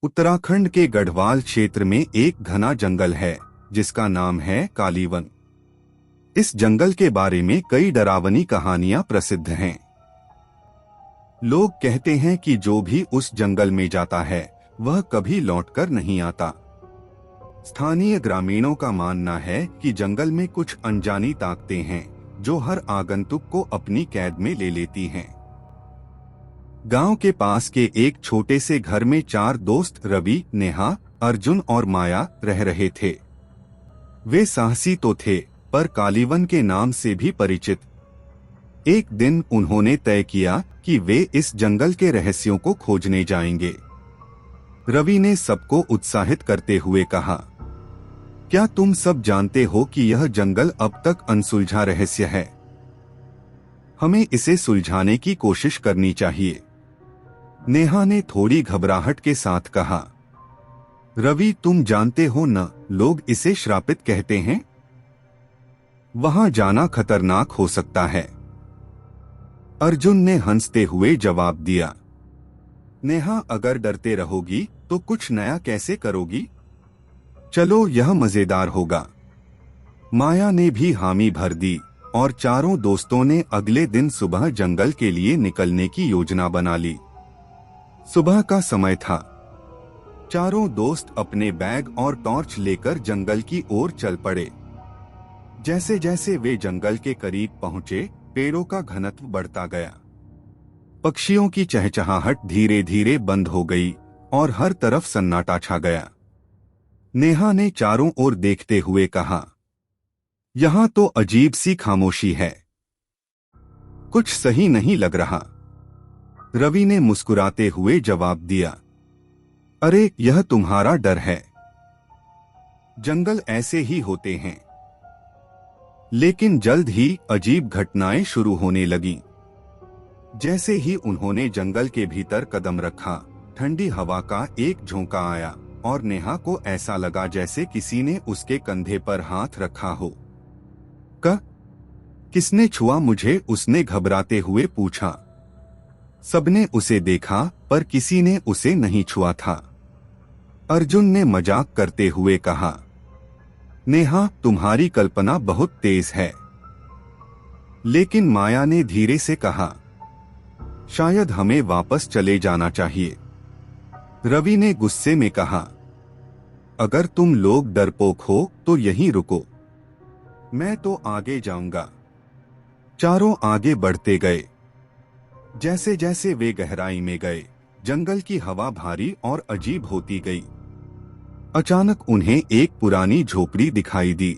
उत्तराखंड के गढ़वाल क्षेत्र में एक घना जंगल है जिसका नाम है कालीवन। इस जंगल के बारे में कई डरावनी कहानियां प्रसिद्ध हैं। लोग कहते हैं कि जो भी उस जंगल में जाता है वह कभी लौटकर नहीं आता। स्थानीय ग्रामीणों का मानना है कि जंगल में कुछ अनजानी ताकतें हैं जो हर आगंतुक को अपनी कैद में ले लेती हैं। गांव के पास के एक छोटे से घर में 4 दोस्त रवि, नेहा, अर्जुन और माया रह रहे थे। वे साहसी तो थे पर कालीवन के नाम से भी परिचित। एक दिन उन्होंने तय किया कि वे इस जंगल के रहस्यों को खोजने जाएंगे। रवि ने सबको उत्साहित करते हुए कहा, क्या तुम सब जानते हो कि यह जंगल अब तक अनसुलझा रहस्य है? हमें इसे सुलझाने की कोशिश करनी चाहिए। नेहा ने थोड़ी घबराहट के साथ कहा, रवि तुम जानते हो न, लोग इसे श्रापित कहते हैं। वहां जाना खतरनाक हो सकता है। अर्जुन ने हंसते हुए जवाब दिया, नेहा अगर डरते रहोगी तो कुछ नया कैसे करोगी? चलो यह मजेदार होगा। माया ने भी हामी भर दी और चारों दोस्तों ने अगले दिन सुबह जंगल के लिए निकलने की योजना बना ली। सुबह का समय था। चारों दोस्त अपने बैग और टॉर्च लेकर जंगल की ओर चल पड़े। जैसे जैसे वे जंगल के करीब पहुंचे, पेड़ों का घनत्व बढ़ता गया। पक्षियों की चहचहाहट धीरे धीरे बंद हो गई और हर तरफ सन्नाटा छा गया। नेहा ने चारों ओर देखते हुए कहा, यहां तो अजीब सी खामोशी है। कुछ सही नहीं लग रहा। रवि ने मुस्कुराते हुए जवाब दिया, अरे यह तुम्हारा डर है। जंगल ऐसे ही होते हैं। लेकिन जल्द ही अजीब घटनाएं शुरू होने लगीं। जैसे ही उन्होंने जंगल के भीतर कदम रखा, ठंडी हवा का एक झोंका आया और नेहा को ऐसा लगा जैसे किसी ने उसके कंधे पर हाथ रखा हो। किसने छुआ मुझे? उसने घबराते हुए पूछा। सबने उसे देखा पर किसी ने उसे नहीं छुआ था। अर्जुन ने मजाक करते हुए कहा, नेहा तुम्हारी कल्पना बहुत तेज है। लेकिन माया ने धीरे से कहा, शायद हमें वापस चले जाना चाहिए। रवि ने गुस्से में कहा, अगर तुम लोग डरपोक हो तो यहीं रुको, मैं तो आगे जाऊंगा। चारों आगे बढ़ते गए। जैसे जैसे वे गहराई में गए, जंगल की हवा भारी और अजीब होती गई। अचानक उन्हें एक पुरानी झोपड़ी दिखाई दी।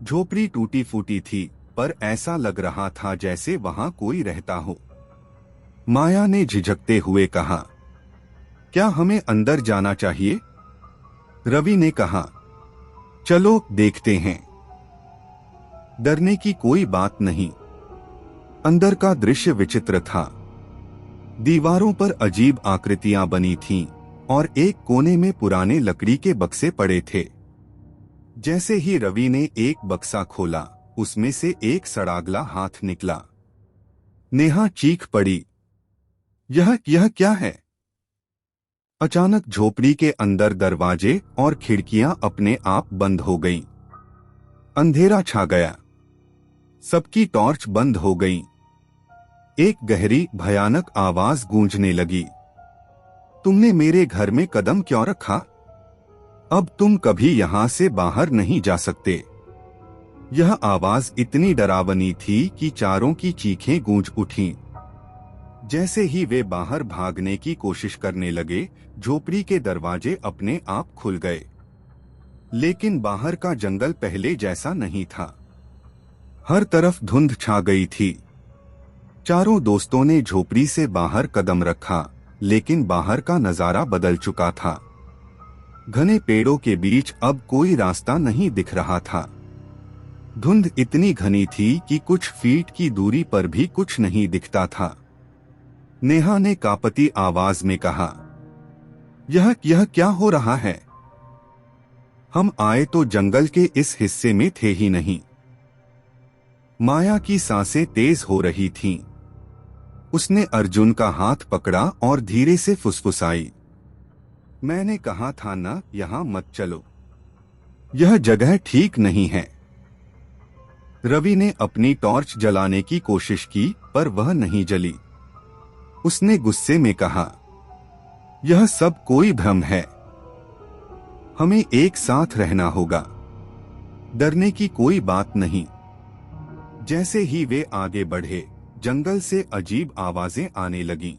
झोपड़ी टूटी फूटी थी पर ऐसा लग रहा था जैसे वहां कोई रहता हो। माया ने झिझकते हुए कहा, क्या हमें अंदर जाना चाहिए? रवि ने कहा, चलो देखते हैं। डरने की कोई बात नहीं। अंदर का दृश्य विचित्र था। दीवारों पर अजीब आकृतियां बनी थीं और एक कोने में पुराने लकड़ी के बक्से पड़े थे। जैसे ही रवि ने एक बक्सा खोला, उसमें से एक सड़ागला हाथ निकला। नेहा चीख पड़ी, यह क्या है? अचानक झोपड़ी के अंदर दरवाजे और खिड़कियां अपने आप बंद हो गईं। अंधेरा छा गया। सबकी टॉर्च बंद हो गई। एक गहरी भयानक आवाज गूंजने लगी, तुमने मेरे घर में कदम क्यों रखा? अब तुम कभी यहां से बाहर नहीं जा सकते। यह आवाज इतनी डरावनी थी कि चारों की चीखें गूंज उठीं। जैसे ही वे बाहर भागने की कोशिश करने लगे, झोपड़ी के दरवाजे अपने आप खुल गए। लेकिन बाहर का जंगल पहले जैसा नहीं था। हर तरफ धुंध छा गई थी। चारों दोस्तों ने झोपड़ी से बाहर कदम रखा, लेकिन बाहर का नजारा बदल चुका था। घने पेड़ों के बीच अब कोई रास्ता नहीं दिख रहा था। धुंध इतनी घनी थी कि कुछ फीट की दूरी पर भी कुछ नहीं दिखता था। नेहा ने कांपती आवाज में कहा, यह क्या हो रहा है? हम आए तो जंगल के इस हिस्से में थे ही नहीं। माया की सांसें तेज हो रही थीं। उसने अर्जुन का हाथ पकड़ा और धीरे से फुसफुसाई, मैंने कहा था ना, यहाँ मत चलो, यह जगह ठीक नहीं है। रवि ने अपनी टॉर्च जलाने की कोशिश की पर वह नहीं जली। उसने गुस्से में कहा, यह सब कोई भ्रम है, हमें एक साथ रहना होगा, डरने की कोई बात नहीं। जैसे ही वे आगे बढ़े, जंगल से अजीब आवाजें आने लगीं।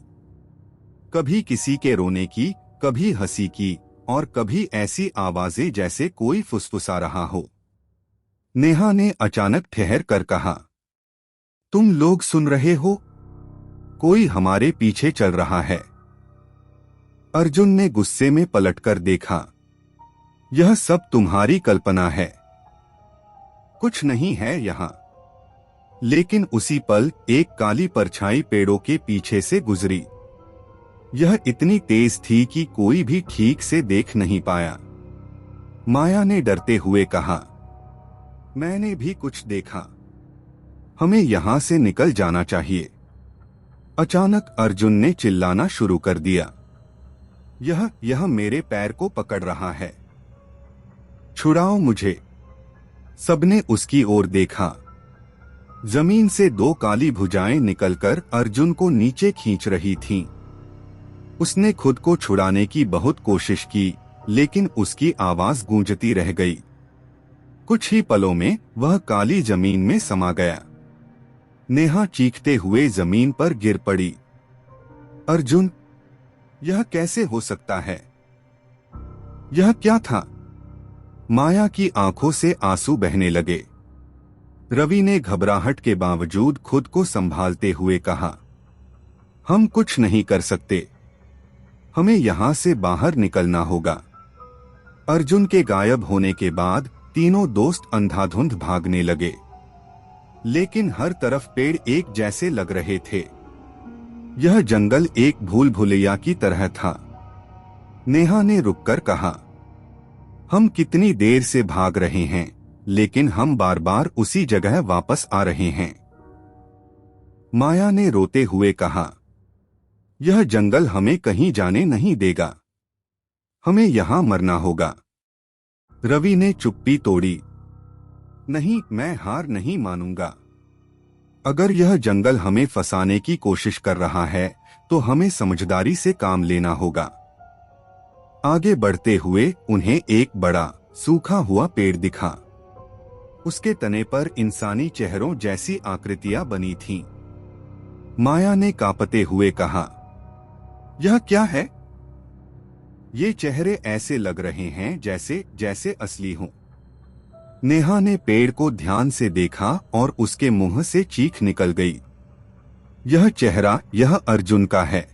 कभी किसी के रोने की, कभी हंसी की और कभी ऐसी आवाजें जैसे कोई फुसफुसा रहा हो। नेहा ने अचानक ठहर कर कहा, तुम लोग सुन रहे हो? कोई हमारे पीछे चल रहा है। अर्जुन ने गुस्से में पलटकर देखा, यह सब तुम्हारी कल्पना है, कुछ नहीं है यहाँ। लेकिन उसी पल एक काली परछाई पेड़ों के पीछे से गुजरी। यह इतनी तेज थी कि कोई भी ठीक से देख नहीं पाया। माया ने डरते हुए कहा, मैंने भी कुछ देखा, हमें यहां से निकल जाना चाहिए। अचानक अर्जुन ने चिल्लाना शुरू कर दिया, यह मेरे पैर को पकड़ रहा है, छुड़ाओ मुझे। सबने उसकी ओर देखा। जमीन से दो काली भुजाएं निकलकर अर्जुन को नीचे खींच रही थीं। उसने खुद को छुड़ाने की बहुत कोशिश की, लेकिन उसकी आवाज गूंजती रह गई। कुछ ही पलों में वह काली जमीन में समा गया। नेहा चीखते हुए जमीन पर गिर पड़ी। अर्जुन, यह कैसे हो सकता है? यह क्या था? माया की आंखों से आंसू बहने लगे। रवि ने घबराहट के बावजूद खुद को संभालते हुए कहा, हम कुछ नहीं कर सकते, हमें यहां से बाहर निकलना होगा। अर्जुन के गायब होने के बाद तीनों दोस्त अंधाधुंध भागने लगे, लेकिन हर तरफ पेड़ एक जैसे लग रहे थे। यह जंगल एक भूल भुलैया की तरह था। नेहा ने रुककर कहा, हम कितनी देर से भाग रहे हैं, लेकिन हम बार बार उसी जगह वापस आ रहे हैं। माया ने रोते हुए कहा, यह जंगल हमें कहीं जाने नहीं देगा, हमें यहां मरना होगा। रवि ने चुप्पी तोड़ी, नहीं, मैं हार नहीं मानूंगा। अगर यह जंगल हमें फंसाने की कोशिश कर रहा है तो हमें समझदारी से काम लेना होगा। आगे बढ़ते हुए उन्हें एक बड़ा सूखा हुआ पेड़ दिखा। उसके तने पर इंसानी चेहरों जैसी आकृतियां बनी थीं। माया ने कांपते हुए कहा, यह क्या है? ये चेहरे ऐसे लग रहे हैं जैसे असली हों। नेहा ने पेड़ को ध्यान से देखा और उसके मुंह से चीख निकल गई। यह चेहरा, यह अर्जुन का है।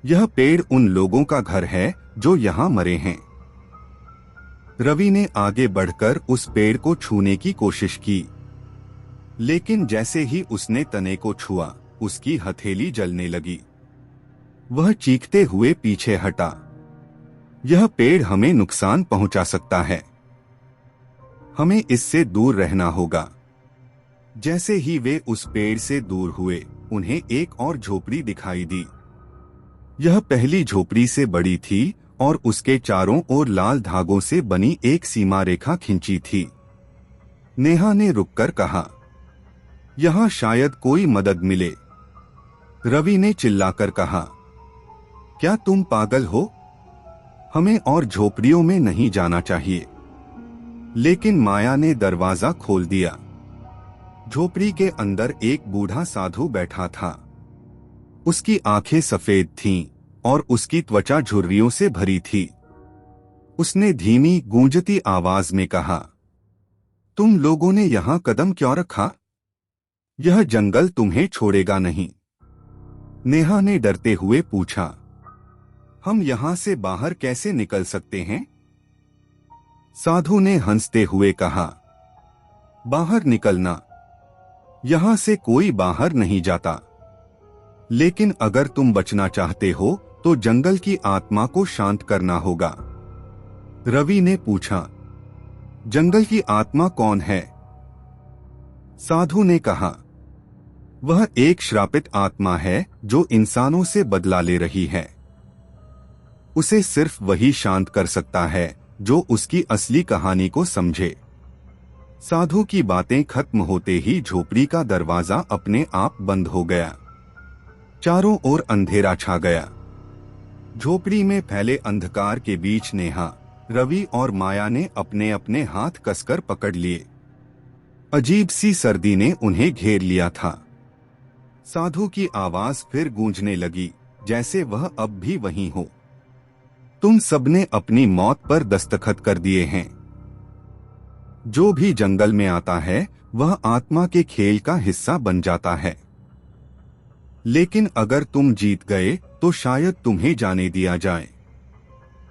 यह पेड़ उन लोगों का घर है जो यहाँ मरे हैं। रवि ने आगे बढ़कर उस पेड़ को छूने की कोशिश की, लेकिन जैसे ही उसने तने को छुआ, उसकी हथेली जलने लगी। वह चीखते हुए पीछे हटा। यह पेड़ हमें नुकसान पहुंचा सकता है, हमें इससे दूर रहना होगा। जैसे ही वे उस पेड़ से दूर हुए, उन्हें एक और झोपड़ी दिखाई दी। यह पहली झोपड़ी से बड़ी थी और उसके चारों ओर लाल धागों से बनी एक सीमा रेखा खिंची थी। नेहा ने रुककर कहा, यहाँ शायद कोई मदद मिले। रवि ने चिल्लाकर कहा, क्या तुम पागल हो? हमें और झोपड़ियों में नहीं जाना चाहिए। लेकिन माया ने दरवाजा खोल दिया। झोपड़ी के अंदर एक बूढ़ा साधु बैठा था। उसकी आंखें सफेद थीं और उसकी त्वचा झुर्रियों से भरी थी। उसने धीमी गूंजती आवाज में कहा, तुम लोगों ने यहाँ कदम क्यों रखा? यह जंगल तुम्हें छोड़ेगा नहीं। नेहा ने डरते हुए पूछा, हम यहाँ से बाहर कैसे निकल सकते हैं? साधु ने हंसते हुए कहा, बाहर निकलना, यहाँ से कोई बाहर नहीं जाता। लेकिन अगर तुम बचना चाहते हो तो जंगल की आत्मा को शांत करना होगा। रवि ने पूछा, जंगल की आत्मा कौन है? साधु ने कहा, वह एक श्रापित आत्मा है जो इंसानों से बदला ले रही है। उसे सिर्फ वही शांत कर सकता है जो उसकी असली कहानी को समझे। साधु की बातें खत्म होते ही झोपड़ी का दरवाजा अपने आप बंद हो गया। चारों ओर अंधेरा छा गया। झोपड़ी में फैले अंधकार के बीच नेहा, रवि और माया ने अपने अपने हाथ कसकर पकड़ लिए। अजीब सी सर्दी ने उन्हें घेर लिया था। साधु की आवाज फिर गूंजने लगी, जैसे वह अब भी वहीं हो। तुम सबने अपनी मौत पर दस्तखत कर दिए हैं। जो भी जंगल में आता है वह आत्मा के खेल का हिस्सा बन जाता है। लेकिन अगर तुम जीत गए तो शायद तुम्हें जाने दिया जाए।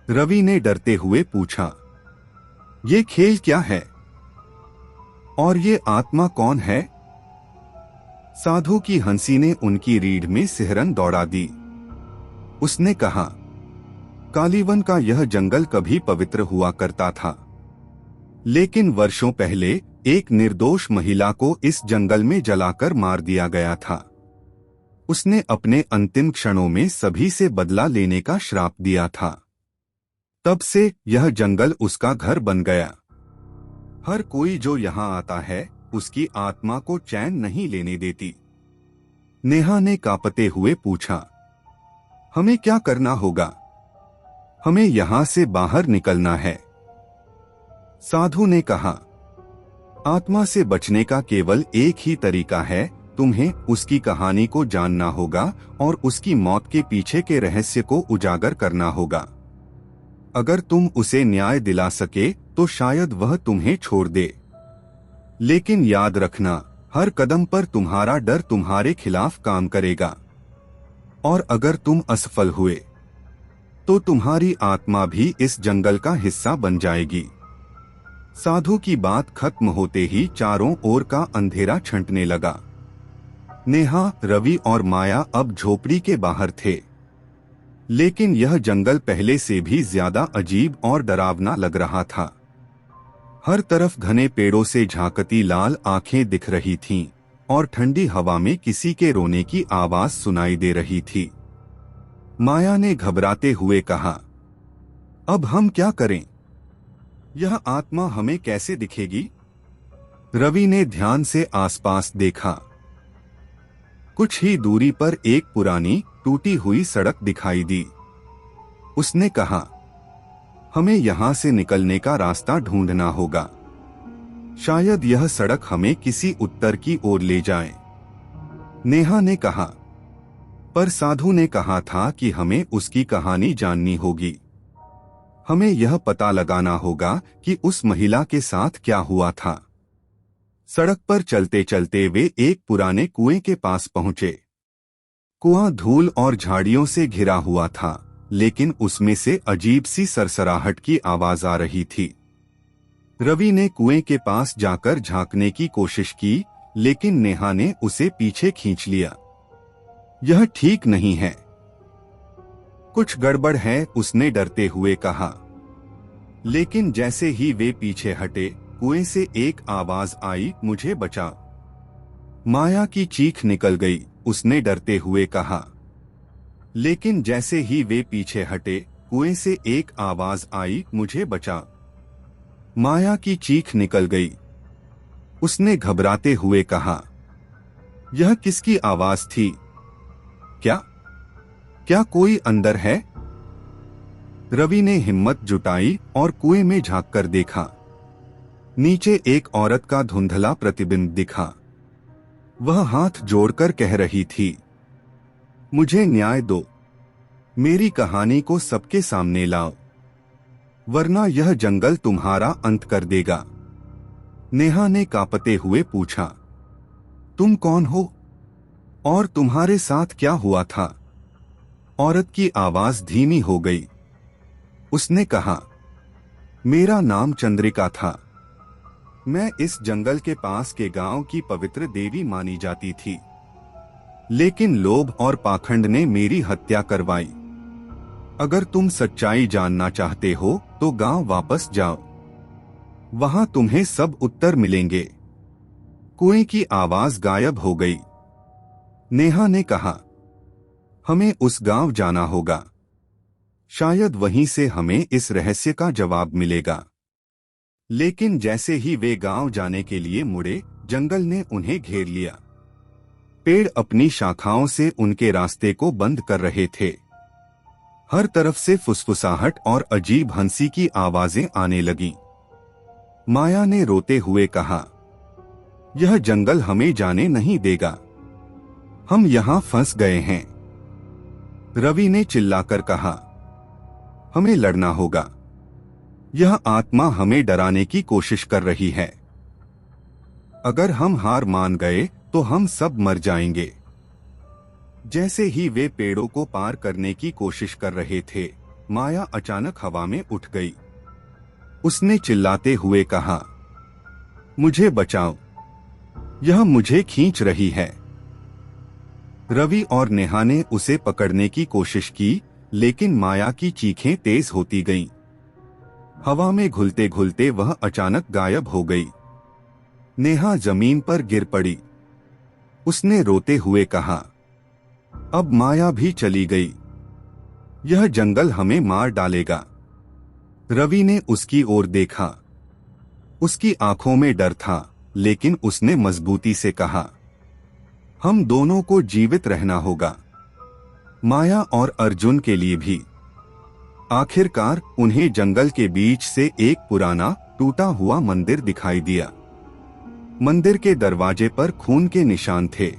रवि ने डरते हुए पूछा, ये खेल क्या है? और ये आत्मा कौन है? साधु की हंसी ने उनकी रीढ़ में सिहरन दौड़ा दी। उसने कहा, कालीवन का यह जंगल कभी पवित्र हुआ करता था, लेकिन वर्षों पहले एक निर्दोष महिला को इस जंगल में जलाकर मार दिया गया था। उसने अपने अंतिम क्षणों में सभी से बदला लेने का श्राप दिया था। तब से यह जंगल उसका घर बन गया। हर कोई जो यहाँ आता है उसकी आत्मा को चैन नहीं लेने देती। नेहा ने कांपते हुए पूछा, हमें क्या करना होगा? हमें यहाँ से बाहर निकलना है। साधु ने कहा, आत्मा से बचने का केवल एक ही तरीका है, तुम्हें उसकी कहानी को जानना होगा और उसकी मौत के पीछे के रहस्य को उजागर करना होगा। अगर तुम उसे न्याय दिला सके तो शायद वह तुम्हें छोड़ दे। लेकिन याद रखना, हर कदम पर तुम्हारा डर तुम्हारे खिलाफ काम करेगा। और अगर तुम असफल हुए तो तुम्हारी आत्मा भी इस जंगल का हिस्सा बन जाएगी। साधु की बात खत्म होते ही चारों ओर का अंधेरा छंटने लगा। नेहा, रवि और माया अब झोपड़ी के बाहर थे। लेकिन यह जंगल पहले से भी ज्यादा अजीब और डरावना लग रहा था। हर तरफ घने पेड़ों से झांकती लाल आंखें दिख रही थीं और ठंडी हवा में किसी के रोने की आवाज सुनाई दे रही थी। माया ने घबराते हुए कहा, अब हम क्या करें? यह आत्मा हमें कैसे दिखेगी? रवि ने ध्यान से आसपास देखा। कुछ ही दूरी पर एक पुरानी टूटी हुई सड़क दिखाई दी। उसने कहा, हमें यहाँ से निकलने का रास्ता ढूंढना होगा। शायद यह सड़क हमें किसी उत्तर की ओर ले जाए। नेहा ने कहा, पर साधु ने कहा था कि हमें उसकी कहानी जाननी होगी। हमें यह पता लगाना होगा कि उस महिला के साथ क्या हुआ था। सड़क पर चलते चलते वे एक पुराने कुएं के पास पहुंचे। कुआं धूल और झाड़ियों से घिरा हुआ था, लेकिन उसमें से अजीब सी सरसराहट की आवाज आ रही थी। रवि ने कुएं के पास जाकर झांकने की कोशिश की, लेकिन नेहा ने उसे पीछे खींच लिया। यह ठीक नहीं है, कुछ गड़बड़ है, उसने डरते हुए कहा। लेकिन जैसे ही वे पीछे हटे, कुएं से एक आवाज आई, मुझे बचा। माया की चीख निकल गई, उसने डरते हुए कहा। लेकिन जैसे ही वे पीछे हटे, कुएं से एक आवाज आई, मुझे बचा। माया की चीख निकल गई। उसने घबराते हुए कहा, यह किसकी आवाज थी? क्या कोई अंदर है? रवि ने हिम्मत जुटाई और कुएं में झांककर देखा। नीचे एक औरत का धुंधला प्रतिबिंब दिखा। वह हाथ जोड़कर कह रही थी, मुझे न्याय दो, मेरी कहानी को सबके सामने लाओ, वरना यह जंगल तुम्हारा अंत कर देगा। नेहा ने कांपते हुए पूछा, तुम कौन हो और तुम्हारे साथ क्या हुआ था? औरत की आवाज धीमी हो गई। उसने कहा, मेरा नाम चंद्रिका था। मैं इस जंगल के पास के गांव की पवित्र देवी मानी जाती थी, लेकिन लोभ और पाखंड ने मेरी हत्या करवाई। अगर तुम सच्चाई जानना चाहते हो तो गांव वापस जाओ, वहां तुम्हें सब उत्तर मिलेंगे। कुएं की आवाज गायब हो गई। नेहा ने कहा, हमें उस गांव जाना होगा। शायद वहीं से हमें इस रहस्य का जवाब मिलेगा। लेकिन जैसे ही वे गांव जाने के लिए मुड़े, जंगल ने उन्हें घेर लिया। पेड़ अपनी शाखाओं से उनके रास्ते को बंद कर रहे थे। हर तरफ से फुसफुसाहट और अजीब हंसी की आवाजें आने लगीं। माया ने रोते हुए कहा, यह जंगल हमें जाने नहीं देगा, हम यहां फंस गए हैं। रवि ने चिल्लाकर कहा, हमें लड़ना होगा, यह आत्मा हमें डराने की कोशिश कर रही है। अगर हम हार मान गए तो हम सब मर जाएंगे। जैसे ही वे पेड़ों को पार करने की कोशिश कर रहे थे, माया अचानक हवा में उठ गई। उसने चिल्लाते हुए कहा, मुझे बचाओ, यह मुझे खींच रही है। रवि और नेहा ने उसे पकड़ने की कोशिश की, लेकिन माया की चीखें तेज होती गईं। हवा में घुलते घुलते वह अचानक गायब हो गई। नेहा जमीन पर गिर पड़ी। उसने रोते हुए कहा, अब माया भी चली गई, यह जंगल हमें मार डालेगा। रवि ने उसकी ओर देखा। उसकी आंखों में डर था, लेकिन उसने मजबूती से कहा, हम दोनों को जीवित रहना होगा, माया और अर्जुन के लिए भी। आखिरकार उन्हें जंगल के बीच से एक पुराना टूटा हुआ मंदिर दिखाई दिया। मंदिर के दरवाजे पर खून के निशान थे।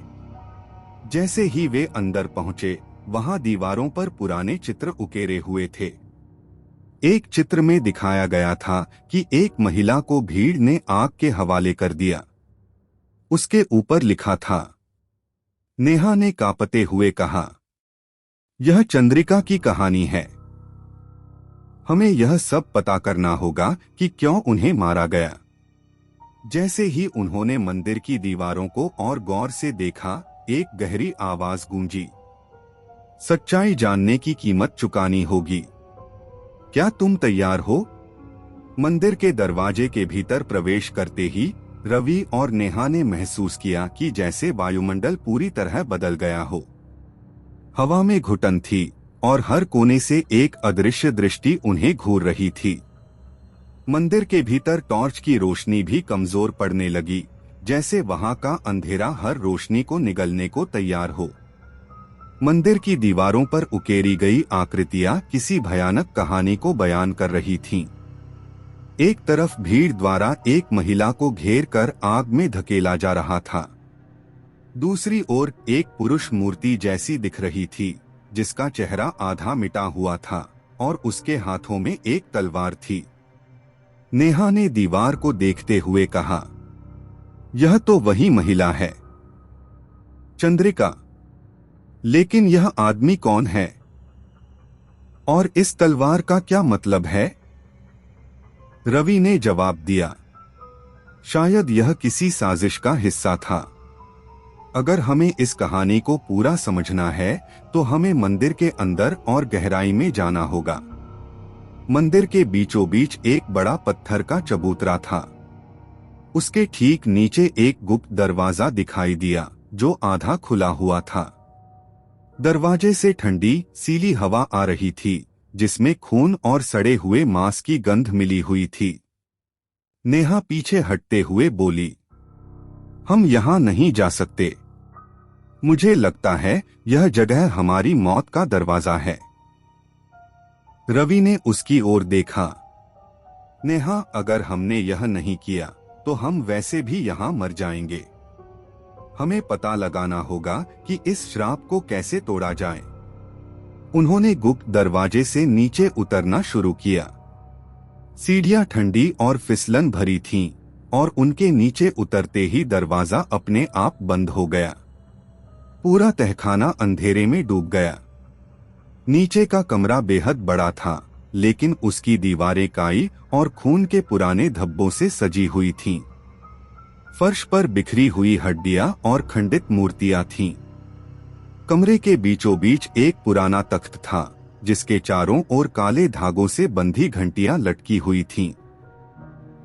जैसे ही वे अंदर पहुंचे, वहां दीवारों पर पुराने चित्र उकेरे हुए थे। एक चित्र में दिखाया गया था कि एक महिला को भीड़ ने आग के हवाले कर दिया। उसके ऊपर लिखा था। नेहा ने कांपते हुए कहा, यह चंद्रिका की कहानी है। हमें यह सब पता करना होगा कि क्यों उन्हें मारा गया। जैसे ही उन्होंने मंदिर की दीवारों को और गौर से देखा, एक गहरी आवाज गूंजी, सच्चाई जानने की कीमत चुकानी होगी। क्या तुम तैयार हो? मंदिर के दरवाजे के भीतर प्रवेश करते ही रवि और नेहा ने महसूस किया कि जैसे वायुमंडल पूरी तरह बदल गया हो। हवा में घुटन थी और हर कोने से एक अदृश्य दृष्टि उन्हें घूर रही थी। मंदिर के भीतर टॉर्च की रोशनी भी कमजोर पड़ने लगी, जैसे वहां का अंधेरा हर रोशनी को निगलने को तैयार हो। मंदिर की दीवारों पर उकेरी गई आकृतियां किसी भयानक कहानी को बयान कर रही थीं। एक तरफ भीड़ द्वारा एक महिला को घेर कर आग में धकेला जा रहा था। दूसरी ओर एक पुरुष मूर्ति जैसी दिख रही थी, जिसका चेहरा आधा मिटा हुआ था और उसके हाथों में एक तलवार थी। नेहा ने दीवार को देखते हुए कहा, यह तो वही महिला है, चंद्रिका। लेकिन यह आदमी कौन है? और इस तलवार का क्या मतलब है? रवि ने जवाब दिया, शायद यह किसी साजिश का हिस्सा था। अगर हमें इस कहानी को पूरा समझना है, तो हमें मंदिर के अंदर और गहराई में जाना होगा। मंदिर के बीचों बीच एक बड़ा पत्थर का चबूतरा था। उसके ठीक नीचे एक गुप्त दरवाजा दिखाई दिया, जो आधा खुला हुआ था। दरवाजे से ठंडी सीली हवा आ रही थी, जिसमें खून और सड़े हुए मांस की गंध मिली हुई थी। नेहा पीछे हटते हुए बोली, हम यहाँ नहीं जा सकते। मुझे लगता है यह जगह हमारी मौत का दरवाजा है। रवि ने उसकी ओर देखा। नेहा, अगर हमने यह नहीं किया तो हम वैसे भी यहाँ मर जाएंगे। हमें पता लगाना होगा कि इस श्राप को कैसे तोड़ा जाए। उन्होंने गुप्त दरवाजे से नीचे उतरना शुरू किया। सीढ़ियां ठंडी और फिसलन भरी थीं, और उनके नीचे उतरते ही दरवाजा अपने आप बंद हो गया। पूरा तहखाना अंधेरे में डूब गया। नीचे का कमरा बेहद बड़ा था, लेकिन उसकी दीवारें काई और खून के पुराने धब्बों से सजी हुई थीं। फर्श पर बिखरी हुई हड्डियां और खंडित मूर्तियां थीं। कमरे के बीचों बीच एक पुराना तख्त था, जिसके चारों ओर काले धागों से बंधी घंटियां लटकी हुई थीं।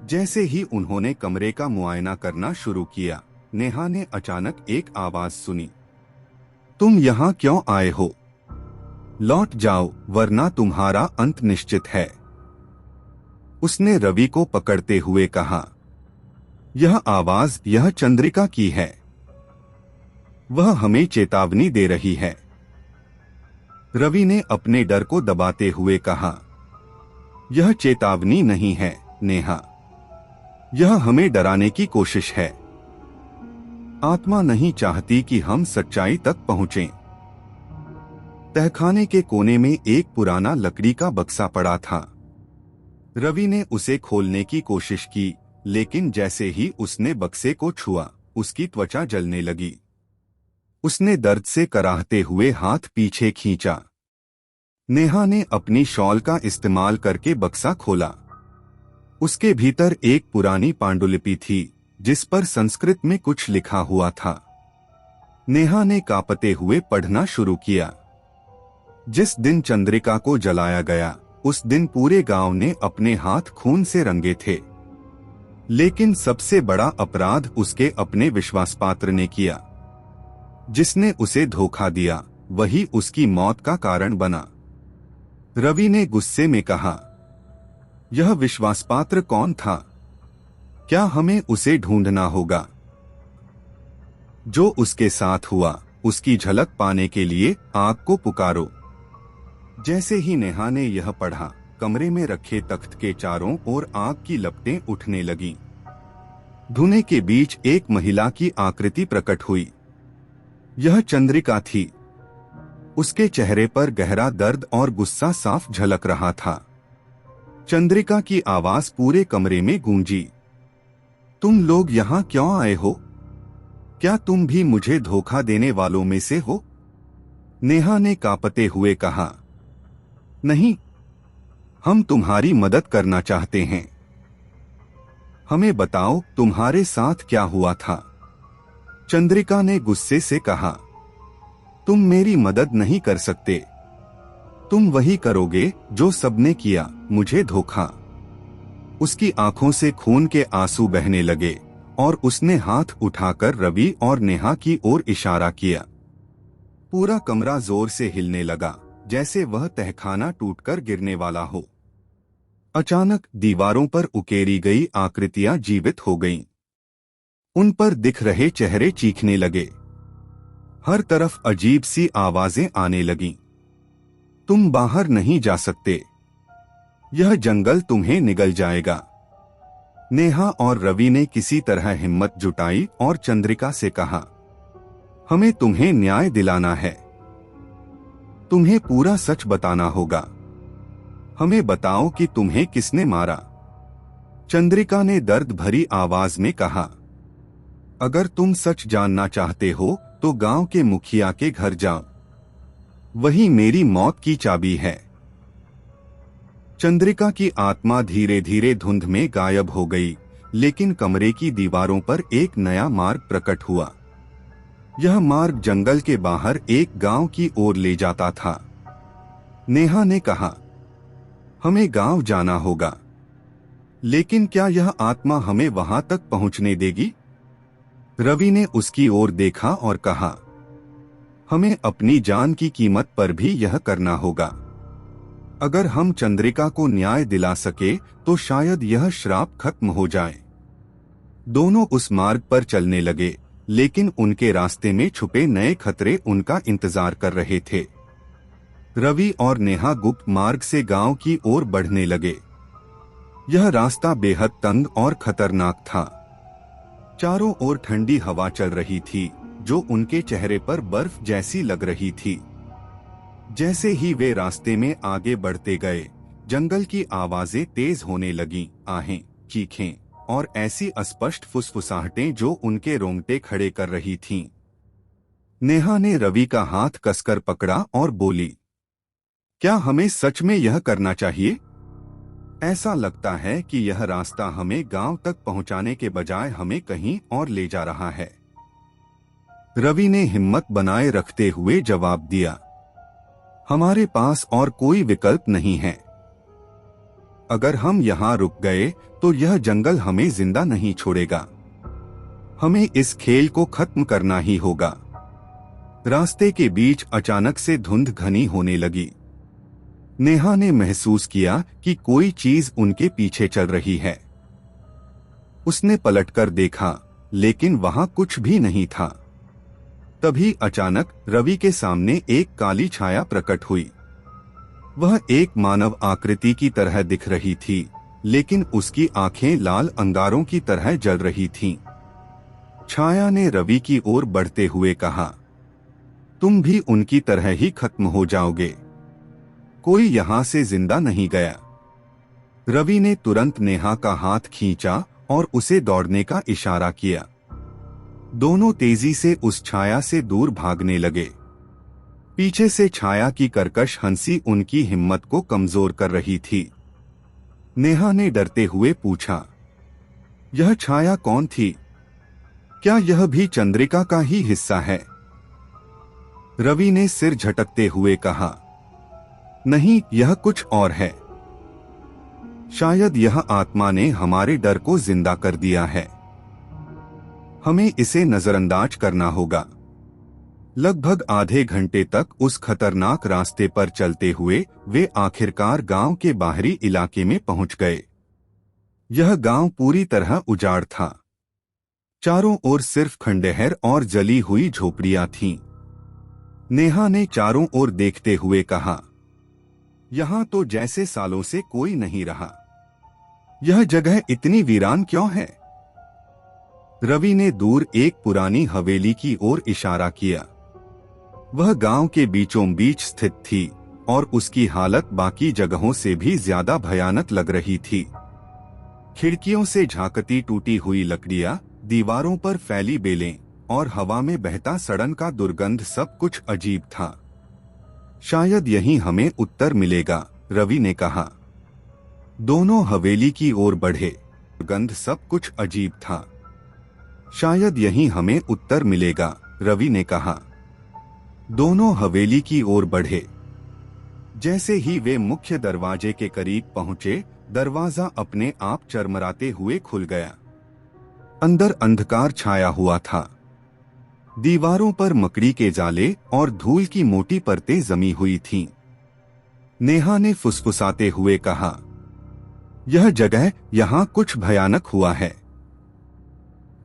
जैसे ही उन्होंने कमरे का मुआयना करना शुरू किया, नेहा ने अचानक एक आवाज सुनी, तुम यहाँ क्यों आए हो? लौट जाओ वरना तुम्हारा अंत निश्चित है। उसने रवि को पकड़ते हुए कहा। यह आवाज यह चंद्रिका की है। वह हमें चेतावनी दे रही है। रवि ने अपने डर को दबाते हुए कहा। यह चेतावनी नहीं है नेहा, यह हमें डराने की कोशिश है। आत्मा नहीं चाहती कि हम सच्चाई तक पहुंचें। तहखाने के कोने में एक पुराना लकड़ी का बक्सा पड़ा था। रवि ने उसे खोलने की कोशिश की, लेकिन जैसे ही उसने बक्से को छुआ उसकी त्वचा जलने लगी। उसने दर्द से कराहते हुए हाथ पीछे खींचा। नेहा ने अपनी शॉल का इस्तेमाल करके बक्सा खोला। उसके भीतर एक पुरानी पांडुलिपि थी जिस पर संस्कृत में कुछ लिखा हुआ था। नेहा ने कांपते हुए पढ़ना शुरू किया। जिस दिन चंद्रिका को जलाया गया उस दिन पूरे गांव ने अपने हाथ खून से रंगे थे, लेकिन सबसे बड़ा अपराध उसके अपने विश्वासपात्र ने किया। जिसने उसे धोखा दिया वही उसकी मौत का कारण बना। रवि ने गुस्से में कहा, यह विश्वासपात्र कौन था? क्या हमें उसे ढूंढना होगा? जो उसके साथ हुआ उसकी झलक पाने के लिए आग को पुकारो। जैसे ही नेहा ने यह पढ़ा, कमरे में रखे तख्त के चारों ओर आग की लपटें उठने लगीं। धुएं के बीच एक महिला की आकृति प्रकट हुई। यह चंद्रिका थी। उसके चेहरे पर गहरा दर्द और गुस्सा साफ झलक रहा था। चंद्रिका की आवाज पूरे कमरे में गूंजी। तुम लोग यहाँ क्यों आए हो? क्या तुम भी मुझे धोखा देने वालों में से हो? नेहा ने कांपते हुए कहा। नहीं, हम तुम्हारी मदद करना चाहते हैं। हमें बताओ तुम्हारे साथ क्या हुआ था? चंद्रिका ने गुस्से से कहा। तुम मेरी मदद नहीं कर सकते। तुम वही करोगे जो सबने किया, मुझे धोखा। उसकी आंखों से खून के आंसू बहने लगे और उसने हाथ उठाकर रवि और नेहा की ओर इशारा किया। पूरा कमरा जोर से हिलने लगा, जैसे वह तहखाना टूटकर गिरने वाला हो। अचानक दीवारों पर उकेरी गई आकृतियां जीवित हो गईं। उन पर दिख रहे चेहरे चीखने लगे। हर तरफ अजीब सी आवाजें आने लगीं। तुम बाहर नहीं जा सकते, यह जंगल तुम्हें निगल जाएगा। नेहा और रवि ने किसी तरह हिम्मत जुटाई और चंद्रिका से कहा, हमें तुम्हें न्याय दिलाना है। तुम्हें पूरा सच बताना होगा। हमें बताओ कि तुम्हें किसने मारा। चंद्रिका ने दर्द भरी आवाज में कहा, अगर तुम सच जानना चाहते हो तो गांव के मुखिया के घर जाओ। वही मेरी मौत की चाबी है। चंद्रिका की आत्मा धीरे धीरे धुंध में गायब हो गई, लेकिन कमरे की दीवारों पर एक नया मार्ग प्रकट हुआ। यह मार्ग जंगल के बाहर एक गांव की ओर ले जाता था। नेहा ने कहा, हमें गांव जाना होगा, लेकिन क्या यह आत्मा हमें वहां तक पहुंचने देगी? रवि ने उसकी ओर देखा और कहा, हमें अपनी जान की कीमत पर भी यह करना होगा। अगर हम चंद्रिका को न्याय दिला सके तो शायद यह श्राप खत्म हो जाए। दोनों उस मार्ग पर चलने लगे, लेकिन उनके रास्ते में छुपे नए खतरे उनका इंतजार कर रहे थे। रवि और नेहा गुप्त मार्ग से गांव की ओर बढ़ने लगे। यह रास्ता बेहद तंग और खतरनाक था। चारों ओर ठंडी हवा चल रही थी जो उनके चेहरे पर बर्फ जैसी लग रही थी। जैसे ही वे रास्ते में आगे बढ़ते गए, जंगल की आवाजें तेज होने लगीं, आहें, चीखें और ऐसी अस्पष्ट फुसफुसाहटें जो उनके रोंगटे खड़े कर रही थीं। नेहा ने रवि का हाथ कसकर पकड़ा और बोली, क्या हमें सच में यह करना चाहिए? ऐसा लगता है कि यह रास्ता हमें गांव तक पहुंचाने के बजाय हमें कहीं और ले जा रहा है। रवि ने हिम्मत बनाए रखते हुए जवाब दिया, हमारे पास और कोई विकल्प नहीं है। अगर हम यहाँ रुक गए तो यह जंगल हमें जिंदा नहीं छोड़ेगा। हमें इस खेल को खत्म करना ही होगा। रास्ते के बीच अचानक से धुंध घनी होने लगी। नेहा ने महसूस किया कि कोई चीज उनके पीछे चल रही है। उसने पलटकर देखा, लेकिन वहां कुछ भी नहीं था। तभी अचानक रवि के सामने एक काली छाया प्रकट हुई। वह एक मानव आकृति की तरह दिख रही थी, लेकिन उसकी आंखें लाल अंगारों की तरह जल रही थीं। छाया ने रवि की ओर बढ़ते हुए कहा, तुम भी उनकी तरह ही खत्म हो जाओगे। कोई यहां से जिंदा नहीं गया। रवि ने तुरंत नेहा का हाथ खींचा और उसे दौड़ने का इशारा किया। दोनों तेजी से उस छाया से दूर भागने लगे। पीछे से छाया की कर्कश हंसी उनकी हिम्मत को कमजोर कर रही थी। नेहा ने डरते हुए पूछा, यह छाया कौन थी? क्या यह भी चंद्रिका का ही हिस्सा है? रवि ने सिर झटकते हुए कहा, नहीं, यह कुछ और है। शायद यह आत्मा ने हमारे डर को जिंदा कर दिया है। हमें इसे नजरअंदाज करना होगा। लगभग आधे घंटे तक उस खतरनाक रास्ते पर चलते हुए वे आखिरकार गांव के बाहरी इलाके में पहुंच गए। यह गांव पूरी तरह उजाड़ था। चारों ओर सिर्फ खंडहर और जली हुई झोपड़ियां थीं। नेहा ने चारों ओर देखते हुए कहा, यहां तो जैसे सालों से कोई नहीं रहा। यह जगह इतनी वीरान क्यों है? रवि ने दूर एक पुरानी हवेली की ओर इशारा किया। वह गांव के बीचों बीच स्थित थी और उसकी हालत बाकी जगहों से भी ज्यादा भयानक लग रही थी। खिड़कियों से झांकती टूटी हुई लकड़ियां, दीवारों पर फैली बेलें और हवा में बहता सड़न का दुर्गंध सब कुछ अजीब था। शायद यहीं हमें उत्तर मिलेगा, रवि ने कहा। दोनों हवेली की ओर बढ़े। दुर्गंध सब कुछ अजीब था। शायद यहीं हमें उत्तर मिलेगा, रवि ने कहा। दोनों हवेली की ओर बढ़े। जैसे ही वे मुख्य दरवाजे के करीब पहुंचे, दरवाजा अपने आप चरमराते हुए खुल गया। अंदर अंधकार छाया हुआ था। दीवारों पर मकड़ी के जाले और धूल की मोटी परतें जमी हुई थीं। नेहा ने फुसफुसाते हुए कहा, यह जगह, यहां कुछ भयानक हुआ है।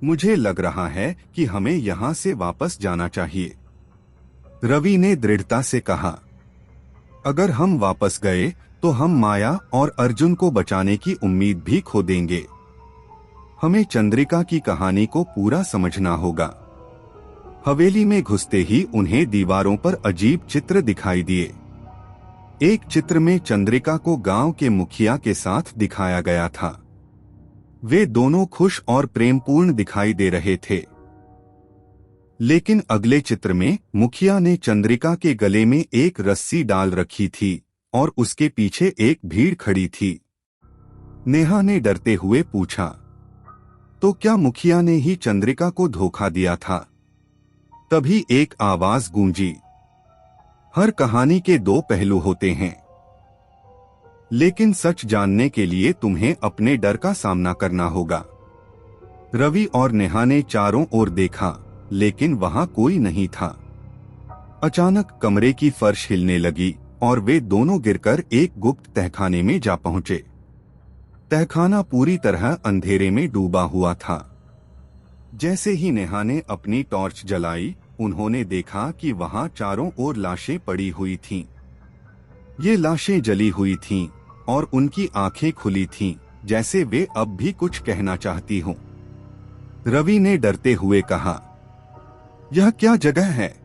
मुझे लग रहा है कि हमें यहां से वापस जाना चाहिए, रवि ने दृढ़ता से कहा। अगर हम वापस गए तो हम माया और अर्जुन को बचाने की उम्मीद भी खो देंगे। हमें चंद्रिका की कहानी को पूरा समझना होगा। हवेली में घुसते ही उन्हें दीवारों पर अजीब चित्र दिखाई दिए। एक चित्र में चंद्रिका को गांव के मुखिया के साथ दिखाया गया था। वे दोनों खुश और प्रेमपूर्ण दिखाई दे रहे थे। लेकिन अगले चित्र में मुखिया ने चंद्रिका के गले में एक रस्सी डाल रखी थी और उसके पीछे एक भीड़ खड़ी थी। नेहा ने डरते हुए पूछा, तो क्या मुखिया ने ही चंद्रिका को धोखा दिया था? तभी एक आवाज गूंजी, हर कहानी के दो पहलू होते हैं, लेकिन सच जानने के लिए तुम्हें अपने डर का सामना करना होगा। रवि और नेहा ने चारों ओर देखा, लेकिन वहां कोई नहीं था। अचानक कमरे की फर्श हिलने लगी और वे दोनों गिरकर एक गुप्त तहखाने में जा पहुंचे। तहखाना पूरी तरह अंधेरे में डूबा हुआ था। जैसे ही नेहा ने अपनी टॉर्च जलाई, उन्होंने देखा कि वहां चारों ओर लाशें पड़ी हुई थीं। ये लाशें जली हुई थीं और उनकी आंखें खुली थीं, जैसे वे अब भी कुछ कहना चाहती हों। रवि ने डरते हुए कहा, यह क्या जगह है?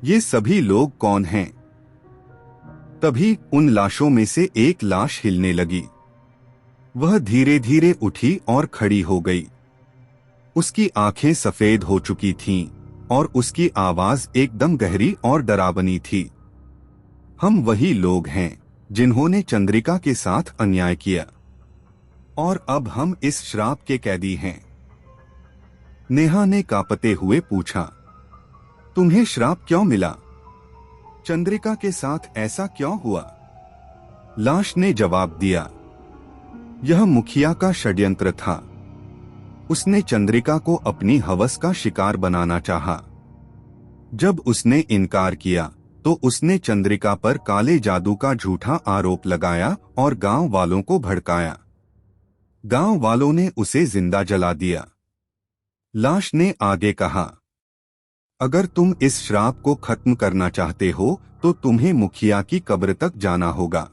ये सभी लोग कौन हैं? तभी उन लाशों में से एक लाश हिलने लगी। वह धीरे धीरे उठी और खड़ी हो गई। उसकी आंखें सफेद हो चुकी थीं और उसकी आवाज एकदम गहरी और डरावनी थी। हम वही लोग हैं जिन्होंने चंद्रिका के साथ अन्याय किया, और अब हम इस श्राप के कैदी हैं। नेहा ने कांपते हुए पूछा, तुम्हें श्राप क्यों मिला? चंद्रिका के साथ ऐसा क्यों हुआ? लाश ने जवाब दिया, यह मुखिया का षड्यंत्र था। उसने चंद्रिका को अपनी हवस का शिकार बनाना चाहा। जब उसने इनकार किया तो उसने चंद्रिका पर काले जादू का झूठा आरोप लगाया और गांव वालों को भड़काया। गांव वालों ने उसे जिंदा जला दिया। लाश ने आगे कहा, अगर तुम इस श्राप को खत्म करना चाहते हो तो तुम्हें मुखिया की कब्र तक जाना होगा।